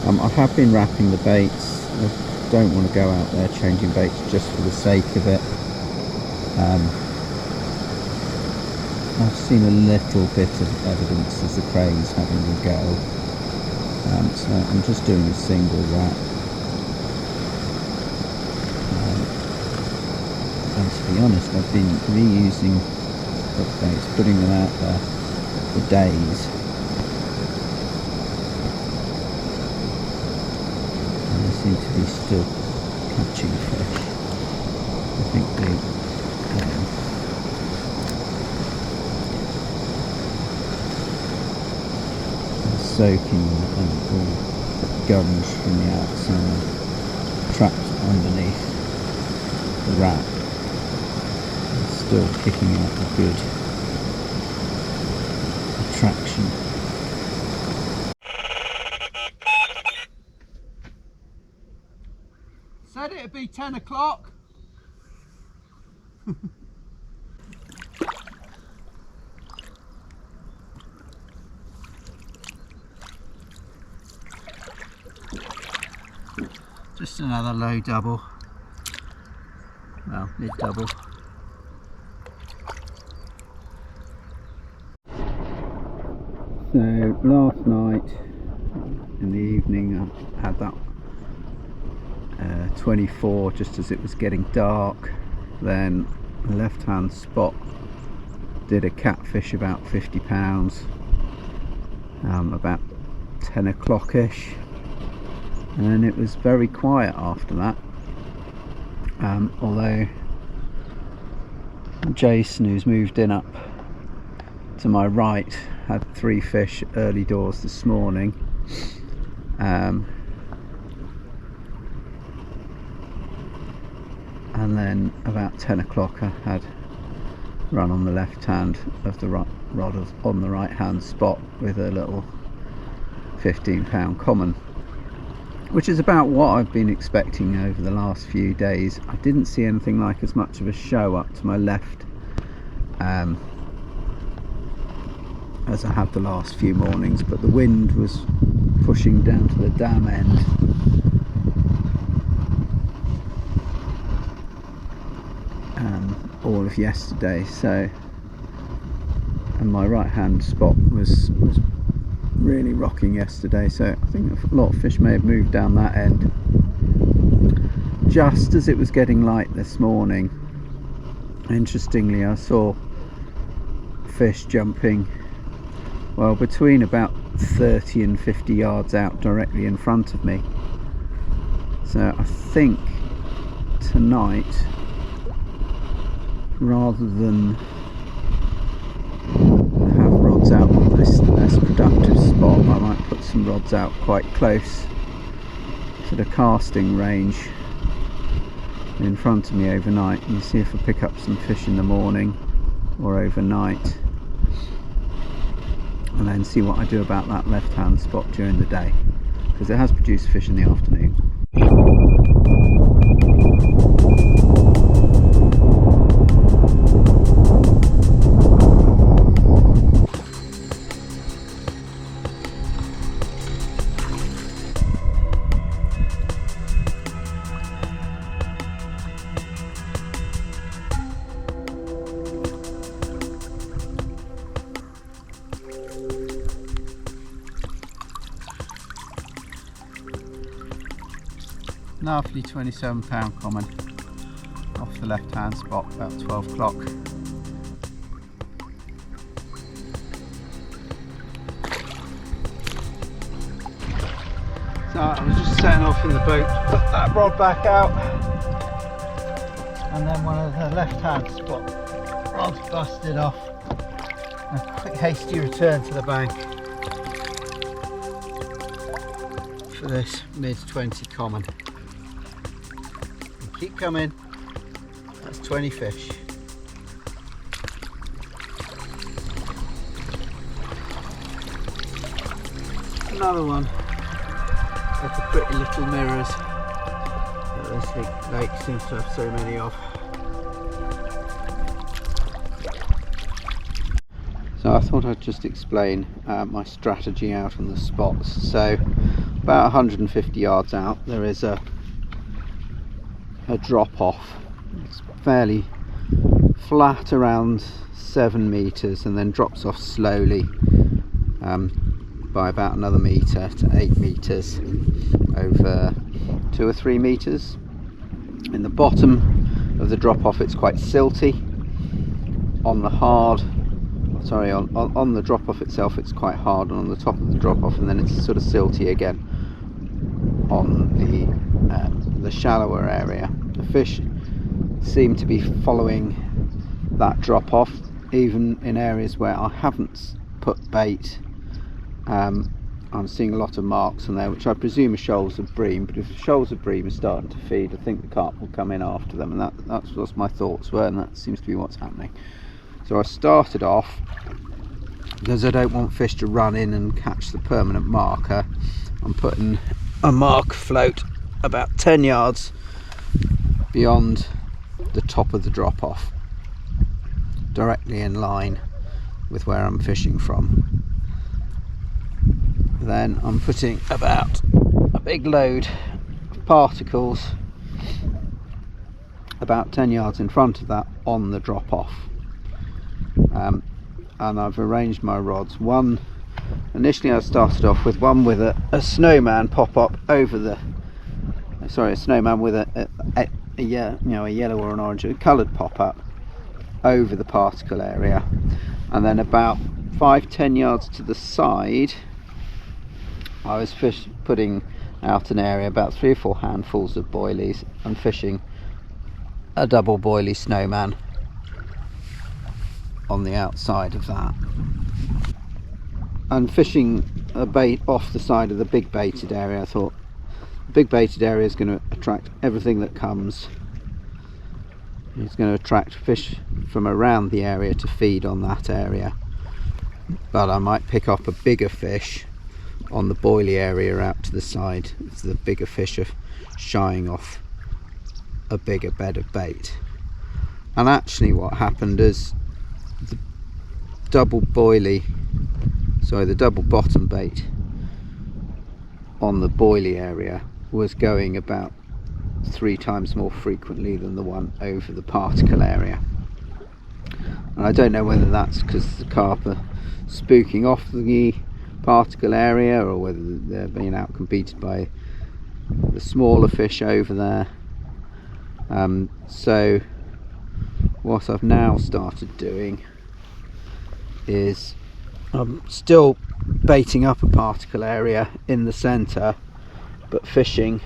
I have been wrapping the baits. I don't want to go out there changing baits just for the sake of it. I've seen a little bit of evidence as the crane's having a go, so I'm just doing a single wrap. And to be honest, I've been reusing hook baits, putting them out there for days, and they seem to be still catching fish. I think they soaking and all the gums from the outside trapped underneath the wrap, and still kicking out a good attraction. Said it'd be 10 o'clock. Just another low double, well, mid double. So last night in the evening I had that 24 just as it was getting dark. Then the left hand spot did a catfish about 50 pounds about 10 o'clock ish. And then it was very quiet after that. Although Jason, who's moved in up to my right, had 3 fish early doors this morning. And then about 10 o'clock I had run on the left hand of the rod on the right hand spot with a little 15-pound common, which is about what I've been expecting over the last few days. I didn't see anything like as much of a show up to my left as I had the last few mornings, but the wind was pushing down to the dam end. All of yesterday, and my right hand spot was really rocking yesterday, so I think a lot of fish may have moved down that end. Just as it was getting light this morning, interestingly, I saw fish jumping, well, between about 30 and 50 yards out directly in front of me. So I think tonight, rather than have rods out on this less productive spot, I might put some rods out quite close to the casting range in front of me overnight, and see if I pick up some fish in the morning or overnight, and then see what I do about that left hand spot during the day, because it has produced fish in the afternoon. Lovely 27-pound common off the left hand spot about 12 o'clock. So I was just setting off in the boat to put that rod back out, and then one of the left hand spot rods busted off. A quick hasty return to the bank for this mid-20 common. Keep coming, that's 20 fish. Another one with the pretty little mirrors that this lake seems to have so many of. So I thought I'd just explain my strategy out on the spots. So about 150 yards out there is a drop off. It's fairly flat, around 7 meters, and then drops off slowly by about another meter to 8 meters over 2 or 3 meters. In the bottom of the drop off it's quite silty. On the drop off itself it's quite hard, and on the top of the drop off, and then it's sort of silty again on the shallower area. The fish seem to be following that drop off, even in areas where I haven't put bait. I'm seeing a lot of marks on there, which I presume are shoals of bream, but if shoals of bream are starting to feed, I think the carp will come in after them, and that's what my thoughts were, and that seems to be what's happening. So I started off, because I don't want fish to run in and catch the permanent marker, I'm putting a mark float about 10 yards beyond the top of the drop off, directly in line with where I'm fishing from. Then I'm putting about a big load of particles about 10 yards in front of that on the drop off, and I've arranged my rods. Initially I started off with one with a snowman pop up over a snowman with a yellow or an orange coloured pop up over the particle area, and then about 5-10 yards to the side I was putting out an area about 3 or 4 handfuls of boilies and fishing a double boilie snowman on the outside of that. And fishing a bait off the side of the big baited area, I thought the big baited area is going to attract everything that comes. It's going to attract fish from around the area to feed on that area, but I might pick up a bigger fish on the boilie area out to the side if the bigger fish are shying off a bigger bed of bait. And actually what happened is the double bottom bait on the boilie area was going about 3 times more frequently than the one over the particle area. And I don't know whether that's because the carp are spooking off the particle area, or whether they're being outcompeted by the smaller fish over there. So what I've now started doing is I'm still baiting up a particle area in the centre, but fishing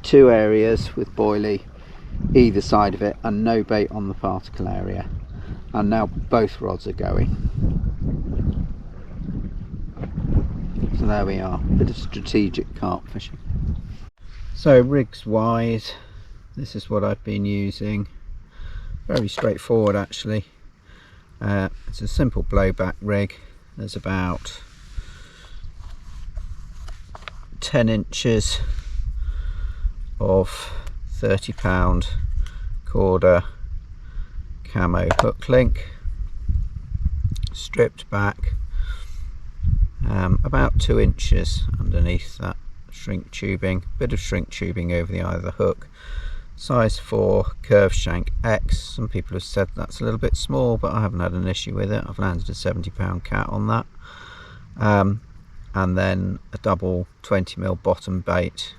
2 areas with boilie either side of it and no bait on the particle area. And now both rods are going. So there we are, a bit of strategic carp fishing. So rigs wise, this is what I've been using. Very straightforward actually. It's a simple blowback rig. There's about 10 inches of 30-pound Corda camo hook link, stripped back, about 2 inches underneath that shrink tubing, bit of shrink tubing over the eye of the hook, size 4 curved shank X. Some people have said that's a little bit small, but I haven't had an issue with it. I've landed a 70-pound cat on that. And then a double 20mm bottom bait,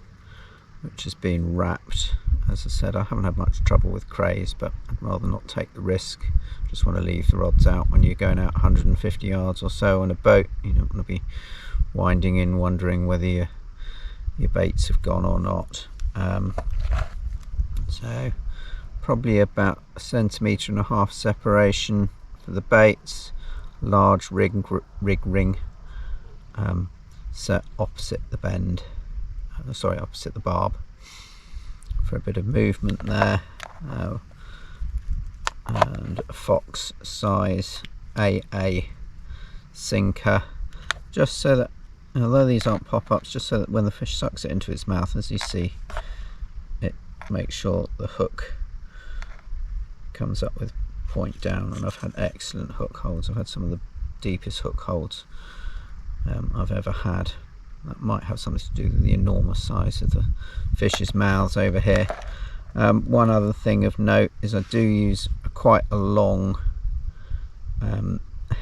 which has been wrapped. As I said, I haven't had much trouble with crays, but I'd rather not take the risk. Just want to leave the rods out when you're going out 150 yards or so on a boat. You don't want to be winding in wondering whether your baits have gone or not. So probably about 1.5 cm separation for the baits. Large rig ring set opposite the bend, opposite the barb, for a bit of movement there, and a Fox size AA sinker, just so that, although these aren't pop-ups, just so that when the fish sucks it into its mouth, as you see, it makes sure the hook comes up with point down. And I've had excellent hook holds. I've had some of the deepest hook holds I've ever had. That might have something to do with the enormous size of the fish's mouths over here. One other thing of note is I do use quite a long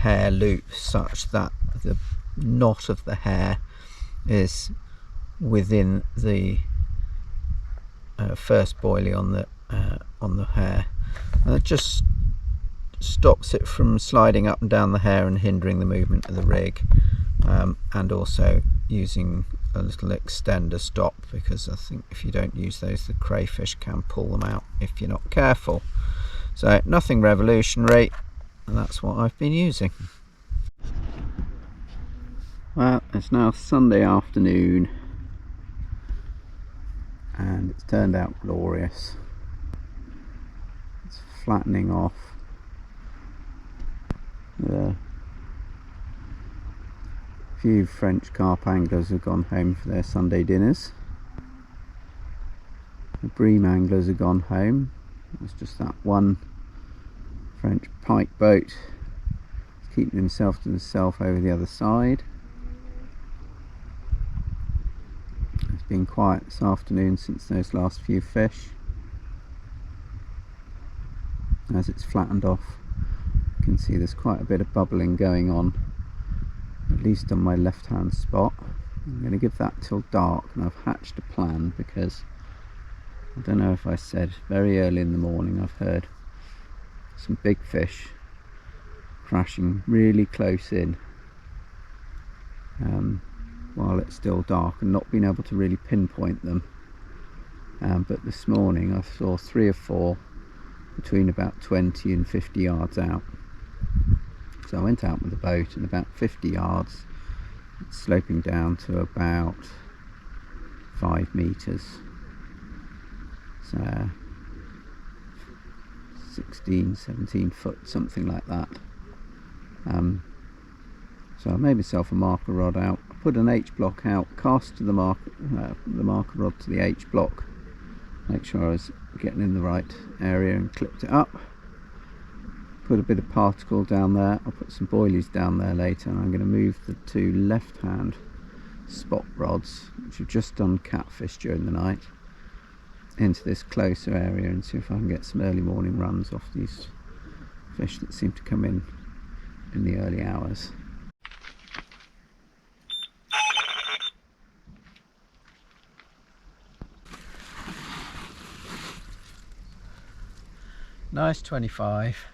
hair loop, such that the knot of the hair is within the first boilie on the hair, and it just stops it from sliding up and down the hair and hindering the movement of the rig. And also using a little extender stop, because I think if you don't use those, the crayfish can pull them out if you're not careful. So nothing revolutionary, and that's what I've been using. Well, it's now Sunday afternoon and it's turned out glorious. It's flattening off. The few French carp anglers have gone home for their Sunday dinners. The bream anglers have gone home. It's just that one French pike boat keeping himself to himself over the other side. It's been quiet this afternoon since those last few fish. As it's flattened off, you can see there's quite a bit of bubbling going on, at least on my left hand spot. I'm going to give that till dark, and I've hatched a plan because I don't know if I said very early in the morning I've heard some big fish crashing really close in while it's still dark, and not being able to really pinpoint them. but this morning I saw 3 or 4 between about 20 and 50 yards out. So I went out with the boat, and about 50 yards, it's sloping down to about 5 meters. So 16, 17 foot, something like that. So I made myself a marker rod out. I put an H block out, cast to the marker rod to the H block, make sure I was getting in the right area, and clipped it up. Put a bit of particle down there. I'll put some boilies down there later, and I'm going to move the 2 left-hand spot rods, which have just done catfish during the night, into this closer area and see if I can get some early morning runs off these fish that seem to come in the early hours. Nice 25,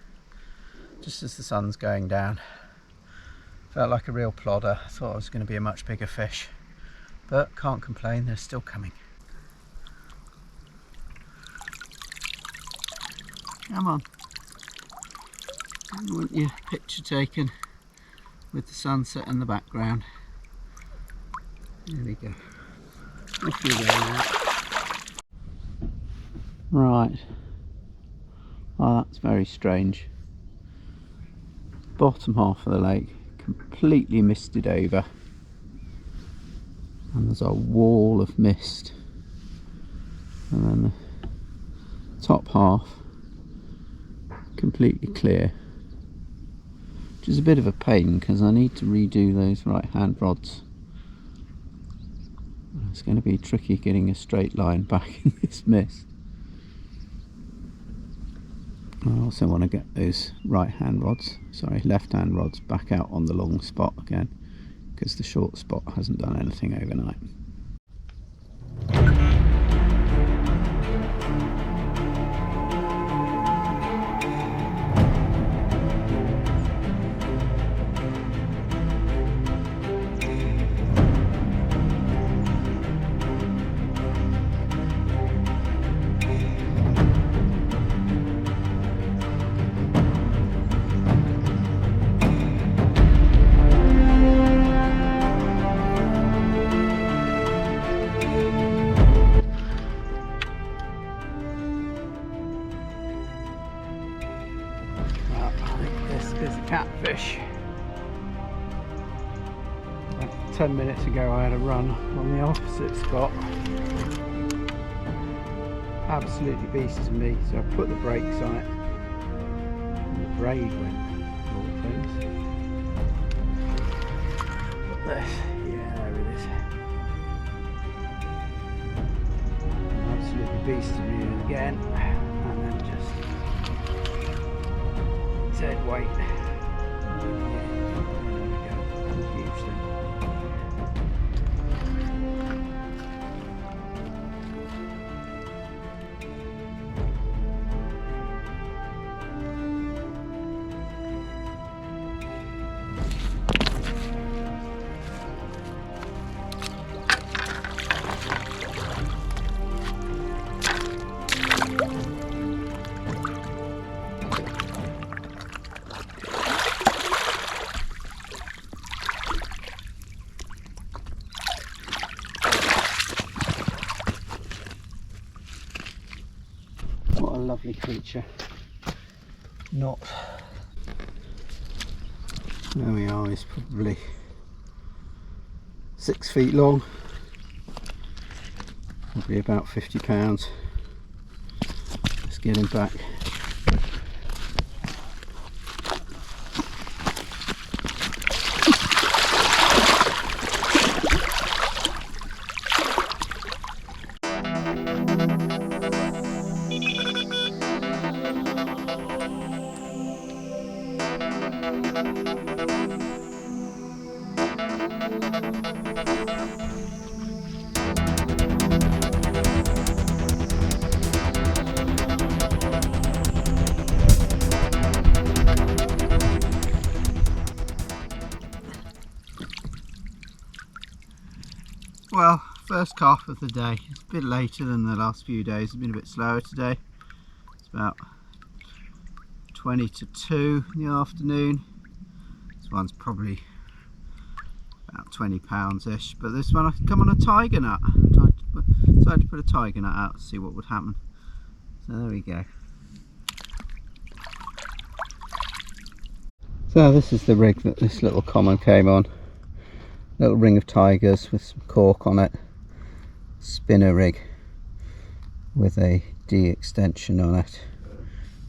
just as the sun's going down. Felt like a real plodder. Thought I was going to be a much bigger fish, but can't complain, they're still coming. Come on. I want your picture taken with the sunset in the background. There we go. Off you go now. Right. Oh, that's very strange. Bottom half of the lake completely misted over, and there's a wall of mist, and then the top half completely clear, which is a bit of a pain because I need to redo those right hand rods. It's going to be tricky getting a straight line back in this mist. I also want to get those left hand rods back out on the long spot again, because the short spot hasn't done anything overnight. Catfish. About 10 minutes ago I had a run on the opposite spot. Absolutely beasted me, so I put the brakes on it and the braid went, all things. Got this, yeah, there it is. Absolutely beasted me again, and then just dead weight. What a lovely creature. Not. There we are, he's probably 6 feet long, probably about 50 pounds. Let's get him back. Well, First carp of the day. It's a bit later than the last few days. It's been a bit slower today. It's about 20 to 2 in the afternoon. This one's probably about 20 pounds ish, but this one I could come on a tiger nut. Decided to put a tiger nut out to see what would happen. So there we go. So this is the rig that this little common came on. Little ring of tigers with some cork on it. Spinner rig with a D extension on it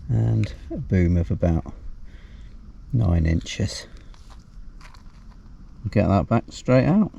and a boom of about 9 inches. Get that back straight out.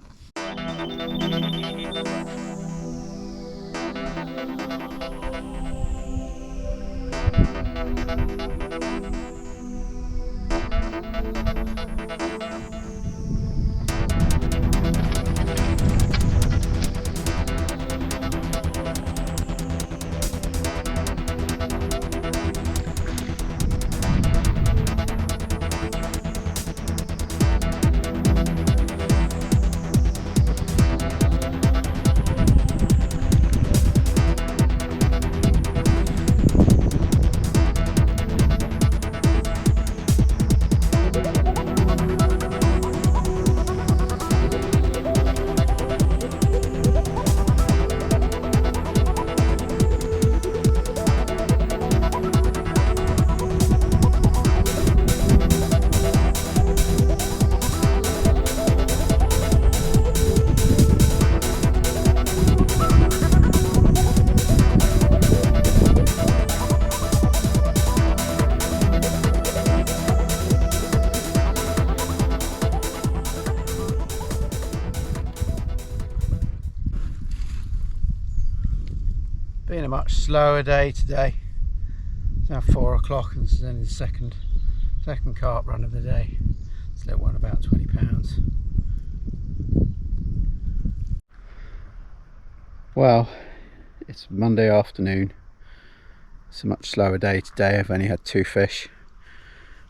Been a much slower day today. It's now 4 o'clock and this is only the second carp run of the day. This little one about 20 pounds. Well, it's Monday afternoon. It's a much slower day today. I've only had 2 fish.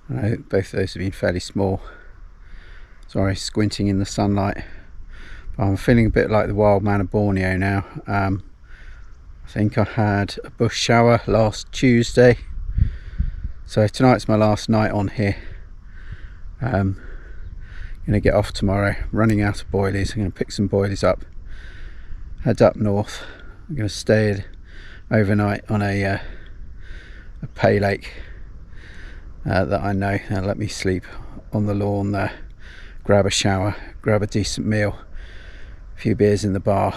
I know both of those have been fairly small. Sorry, squinting in the sunlight. But I'm feeling a bit like the wild man of Borneo now. I think I had a bush shower last Tuesday, so tonight's my last night on here. Going to get off tomorrow, running out of boilies. I'm going to pick some boilies up, head up north. I'm going to stay overnight on a pay lake that I know. They'll let me sleep on the lawn there, grab a shower, grab a decent meal, a few beers in the bar,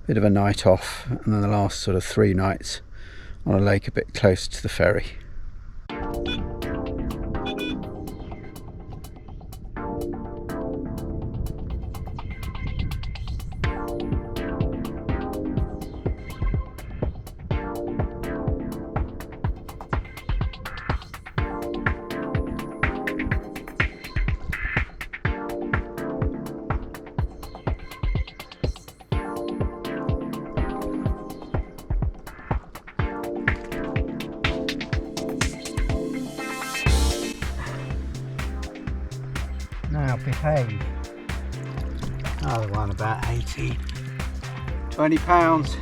bit of a night off, and then the last sort of 3 nights on a lake a bit close to the ferry. Now behave. Another one about 18, 20 pounds.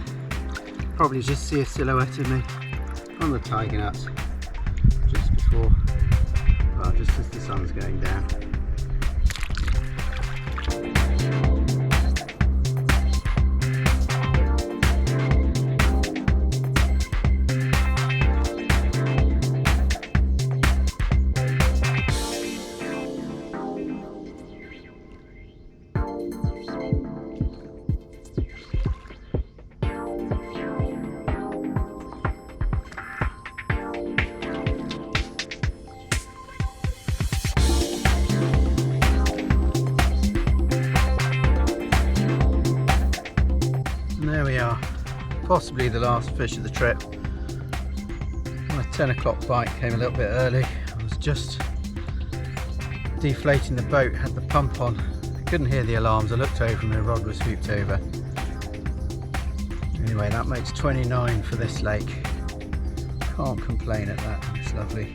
Probably just see a silhouette of me on the tiger nuts just before, well, just as the sun's going down. There we are, possibly the last fish of the trip. My 10 o'clock bite came a little bit early. I was just deflating the boat, had the pump on. I couldn't hear the alarms. I looked over and my rod was swooped over. Anyway, that makes 29 for this lake. Can't complain at that. It's lovely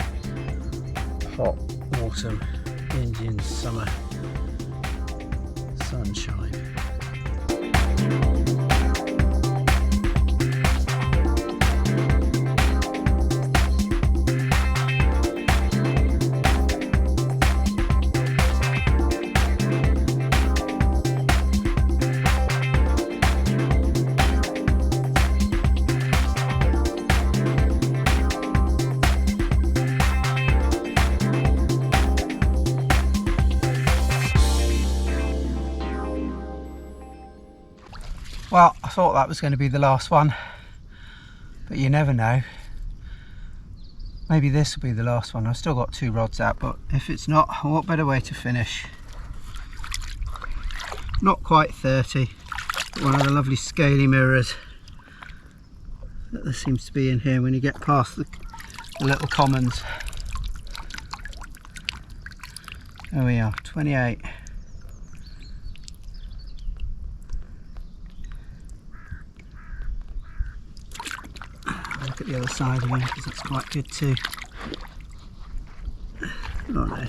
hot autumn Indian summer sunshine. Well, I thought that was going to be the last one, but you never know. Maybe this will be the last one. I've still got 2 rods out, but if it's not, what better way to finish? Not quite 30, but one of the lovely scaly mirrors that there seems to be in here when you get past the little commons. There we are, 28. Look at the other side of him because it's quite good too. Oh no.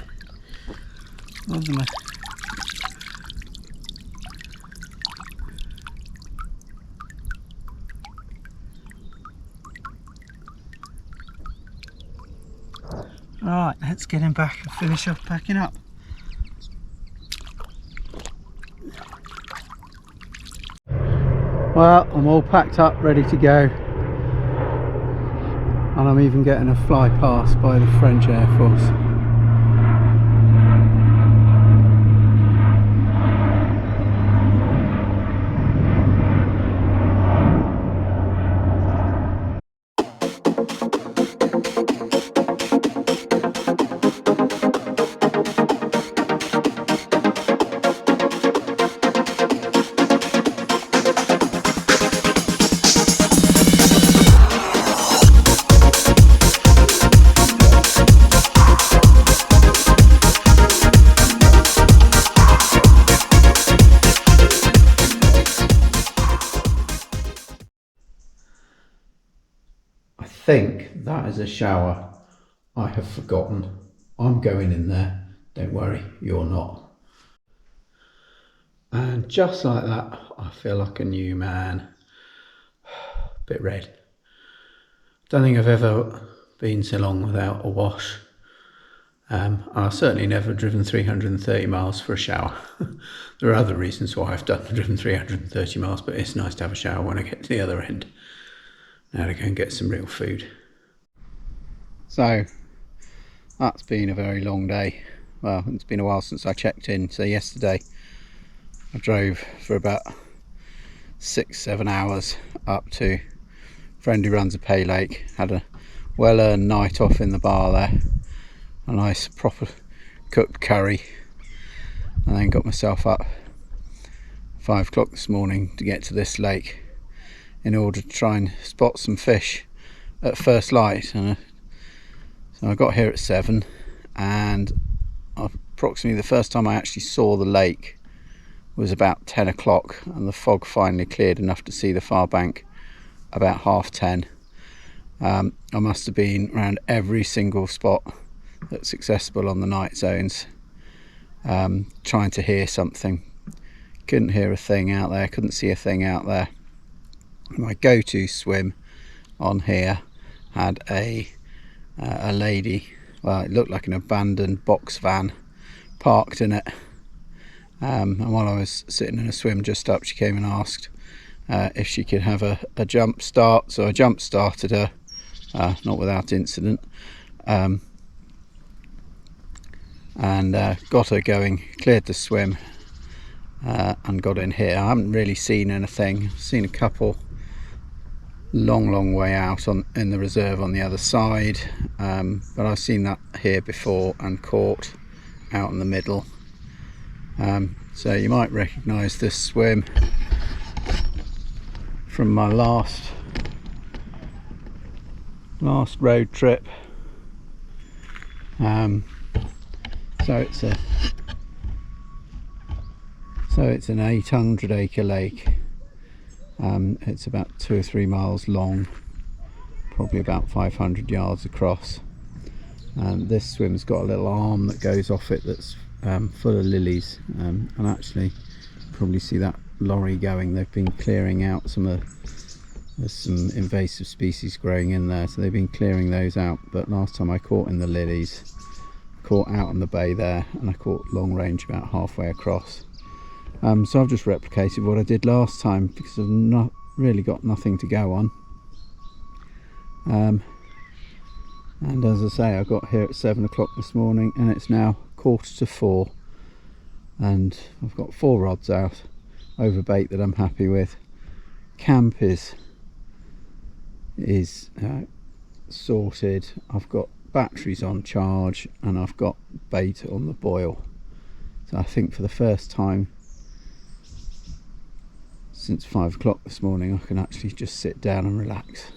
Alright, let's get him back and finish off packing up. Well, I'm all packed up, ready to go. And I'm even getting a fly past by the French Air Force. I think that is a shower I have forgotten. I'm going in there, don't worry, you're not. And just like that, I feel like a new man. Bit red. Don't think I've ever been so long without a wash. And I've certainly never driven 330 miles for a shower. There are other reasons why I've driven 330 miles, but it's nice to have a shower when I get to the other end. Now to go and get some real food. So that's been a very long day. Well, it's been a while since I checked in. So yesterday I drove for about 6-7 hours up to a friend who runs a pay lake. Had a well-earned night off in the bar there. A nice proper cooked curry. And then got myself up 5 o'clock this morning to get to this lake in order to try and spot some fish at first light. And so I got here at 7, and approximately the first time I actually saw the lake was about 10 o'clock, and the fog finally cleared enough to see the far bank about 10:30. I must have been around every single spot that's accessible on the night zones, trying to hear something. Couldn't hear a thing out there, couldn't see a thing out there. My go-to swim on here had a lady, well, it looked like an abandoned box van parked in it, and while I was sitting in a swim just up, she came and asked if she could have a jump start. So I jump started her, not without incident, and got her going, cleared the swim, and got in here. I haven't really seen anything. I've seen a couple long way out in the reserve on the other side, but I've seen that here before and caught out in the middle. So you might recognise this swim from my last road trip. So it's an 800 acre lake. It's about 2 or 3 miles long, probably about 500 yards across. And this swim's got a little arm that goes off it that's full of lilies, and actually you probably see that lorry going. They've been clearing out there's some invasive species growing in there, so they've been clearing those out. But last time I caught in the lilies, caught out in the bay there, and I caught long range about halfway across. So I've just replicated what I did last time because I've not really got nothing to go on. And as I say, I got here at 7 o'clock this morning, and it's now 3:45, and I've got 4 rods out over bait that I'm happy with. camp is sorted. I've got batteries on charge and I've got bait on the boil. So I think for the first time since 5 o'clock this morning I can actually just sit down and relax.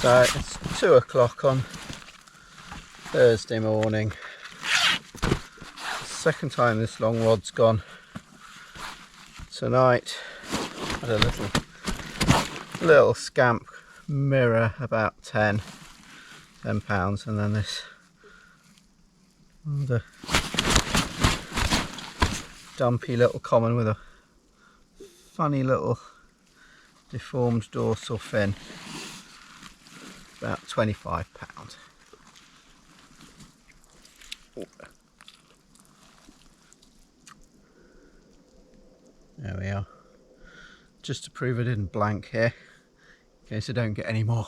So it's 2 o'clock on Thursday morning. Second time this long rod's gone. Tonight had a little scamp mirror, about 10 pounds, and then this dumpy little common with a funny little deformed dorsal fin. About £25. There we are. Just to prove I didn't blank here, in case I don't get any more.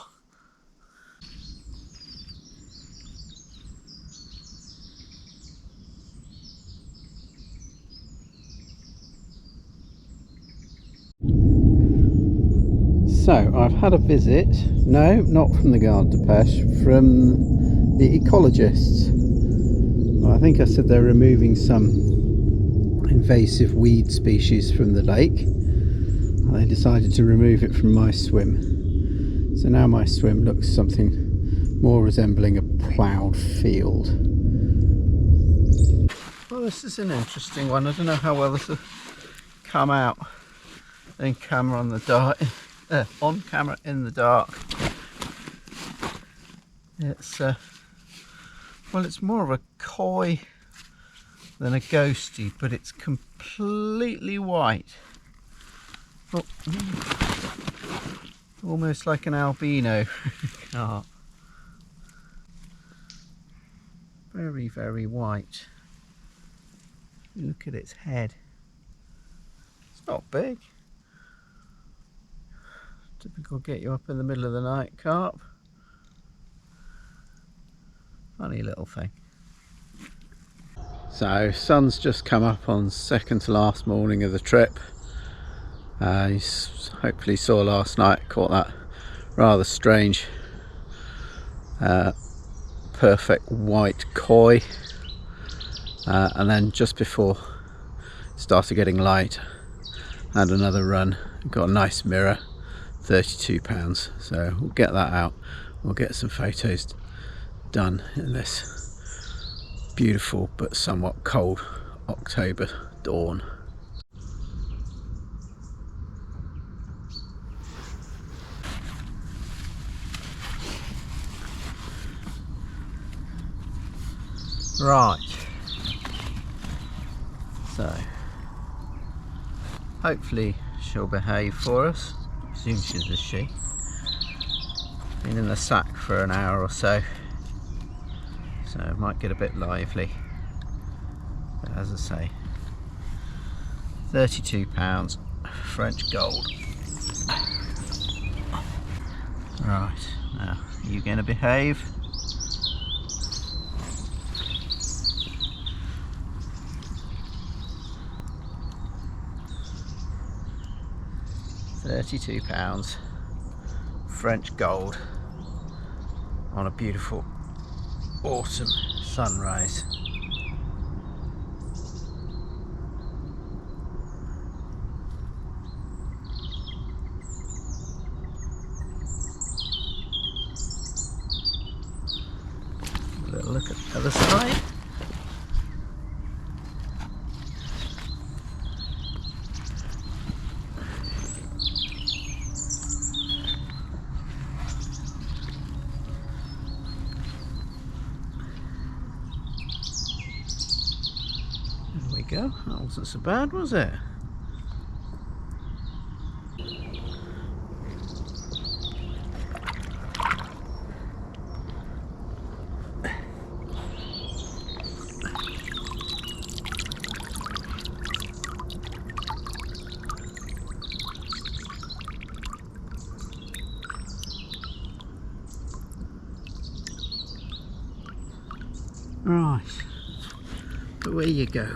So I've had a visit, no, not from the Garde de Pêche, from the ecologists. Well, I think I said they're removing some invasive weed species from the lake, and they decided to remove it from my swim. So now my swim looks something more resembling a ploughed field. Well, this is an interesting one. I don't know how well this will come out in camera on the dark. On camera in the dark. It's well, it's more of a koi than a ghosty, but it's completely white. Oh, almost like an albino carp. Very, very white. Look at its head. It's not big. Typical get you up in the middle of the night carp. Funny little thing. So sun's just come up on second to last morning of the trip. You hopefully saw last night, caught that rather strange perfect white koi, and then just before it started getting light, had another run, got a nice mirror, £32, so we'll get that out. We'll get some photos done in this beautiful but somewhat cold October dawn. Right, so hopefully she'll behave for us. I presume she's a she. Been in the sack for an hour or so, so it might get a bit lively. But as I say, £32, French gold. Right, now are you going to behave? £32, French gold. on a beautiful autumn sunrise. A little look at the other side. There we go, that wasn't so bad, was it? Right, away you go.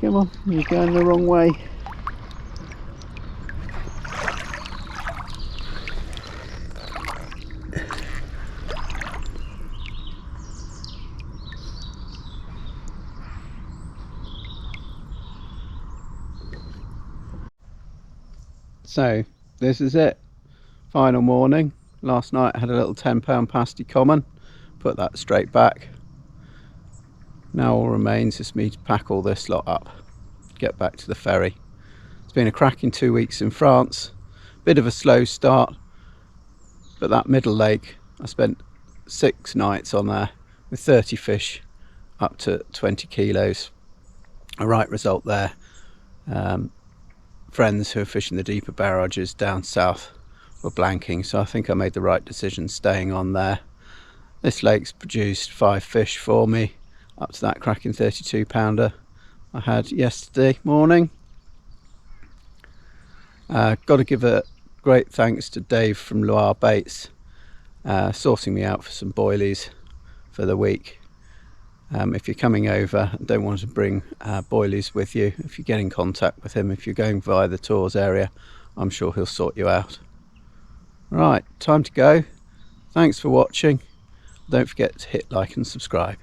Come on, you're going the wrong way. So this is it, final morning. Last night I had a little £10 pasty common, put that straight back. Now all remains is me to pack all this lot up, get back to the ferry. It's been a cracking 2 weeks in France, bit of a slow start, but that middle lake, I spent 6 nights on there with 30 fish up to 20 kilos. A right result there. Friends who are fishing the deeper barrages down south were blanking, so I think I made the right decision staying on there. This lake's produced 5 fish for me, up to that cracking 32 pounder I had yesterday morning. Got to give a great thanks to Dave from Loire Baits, sorting me out for some boilies for the week. If you're coming over and don't want to bring boilies with you, if you get in contact with him, if you're going via the Tours area, I'm sure he'll sort you out. Right, time to go. Thanks for watching. Don't forget to hit like and subscribe.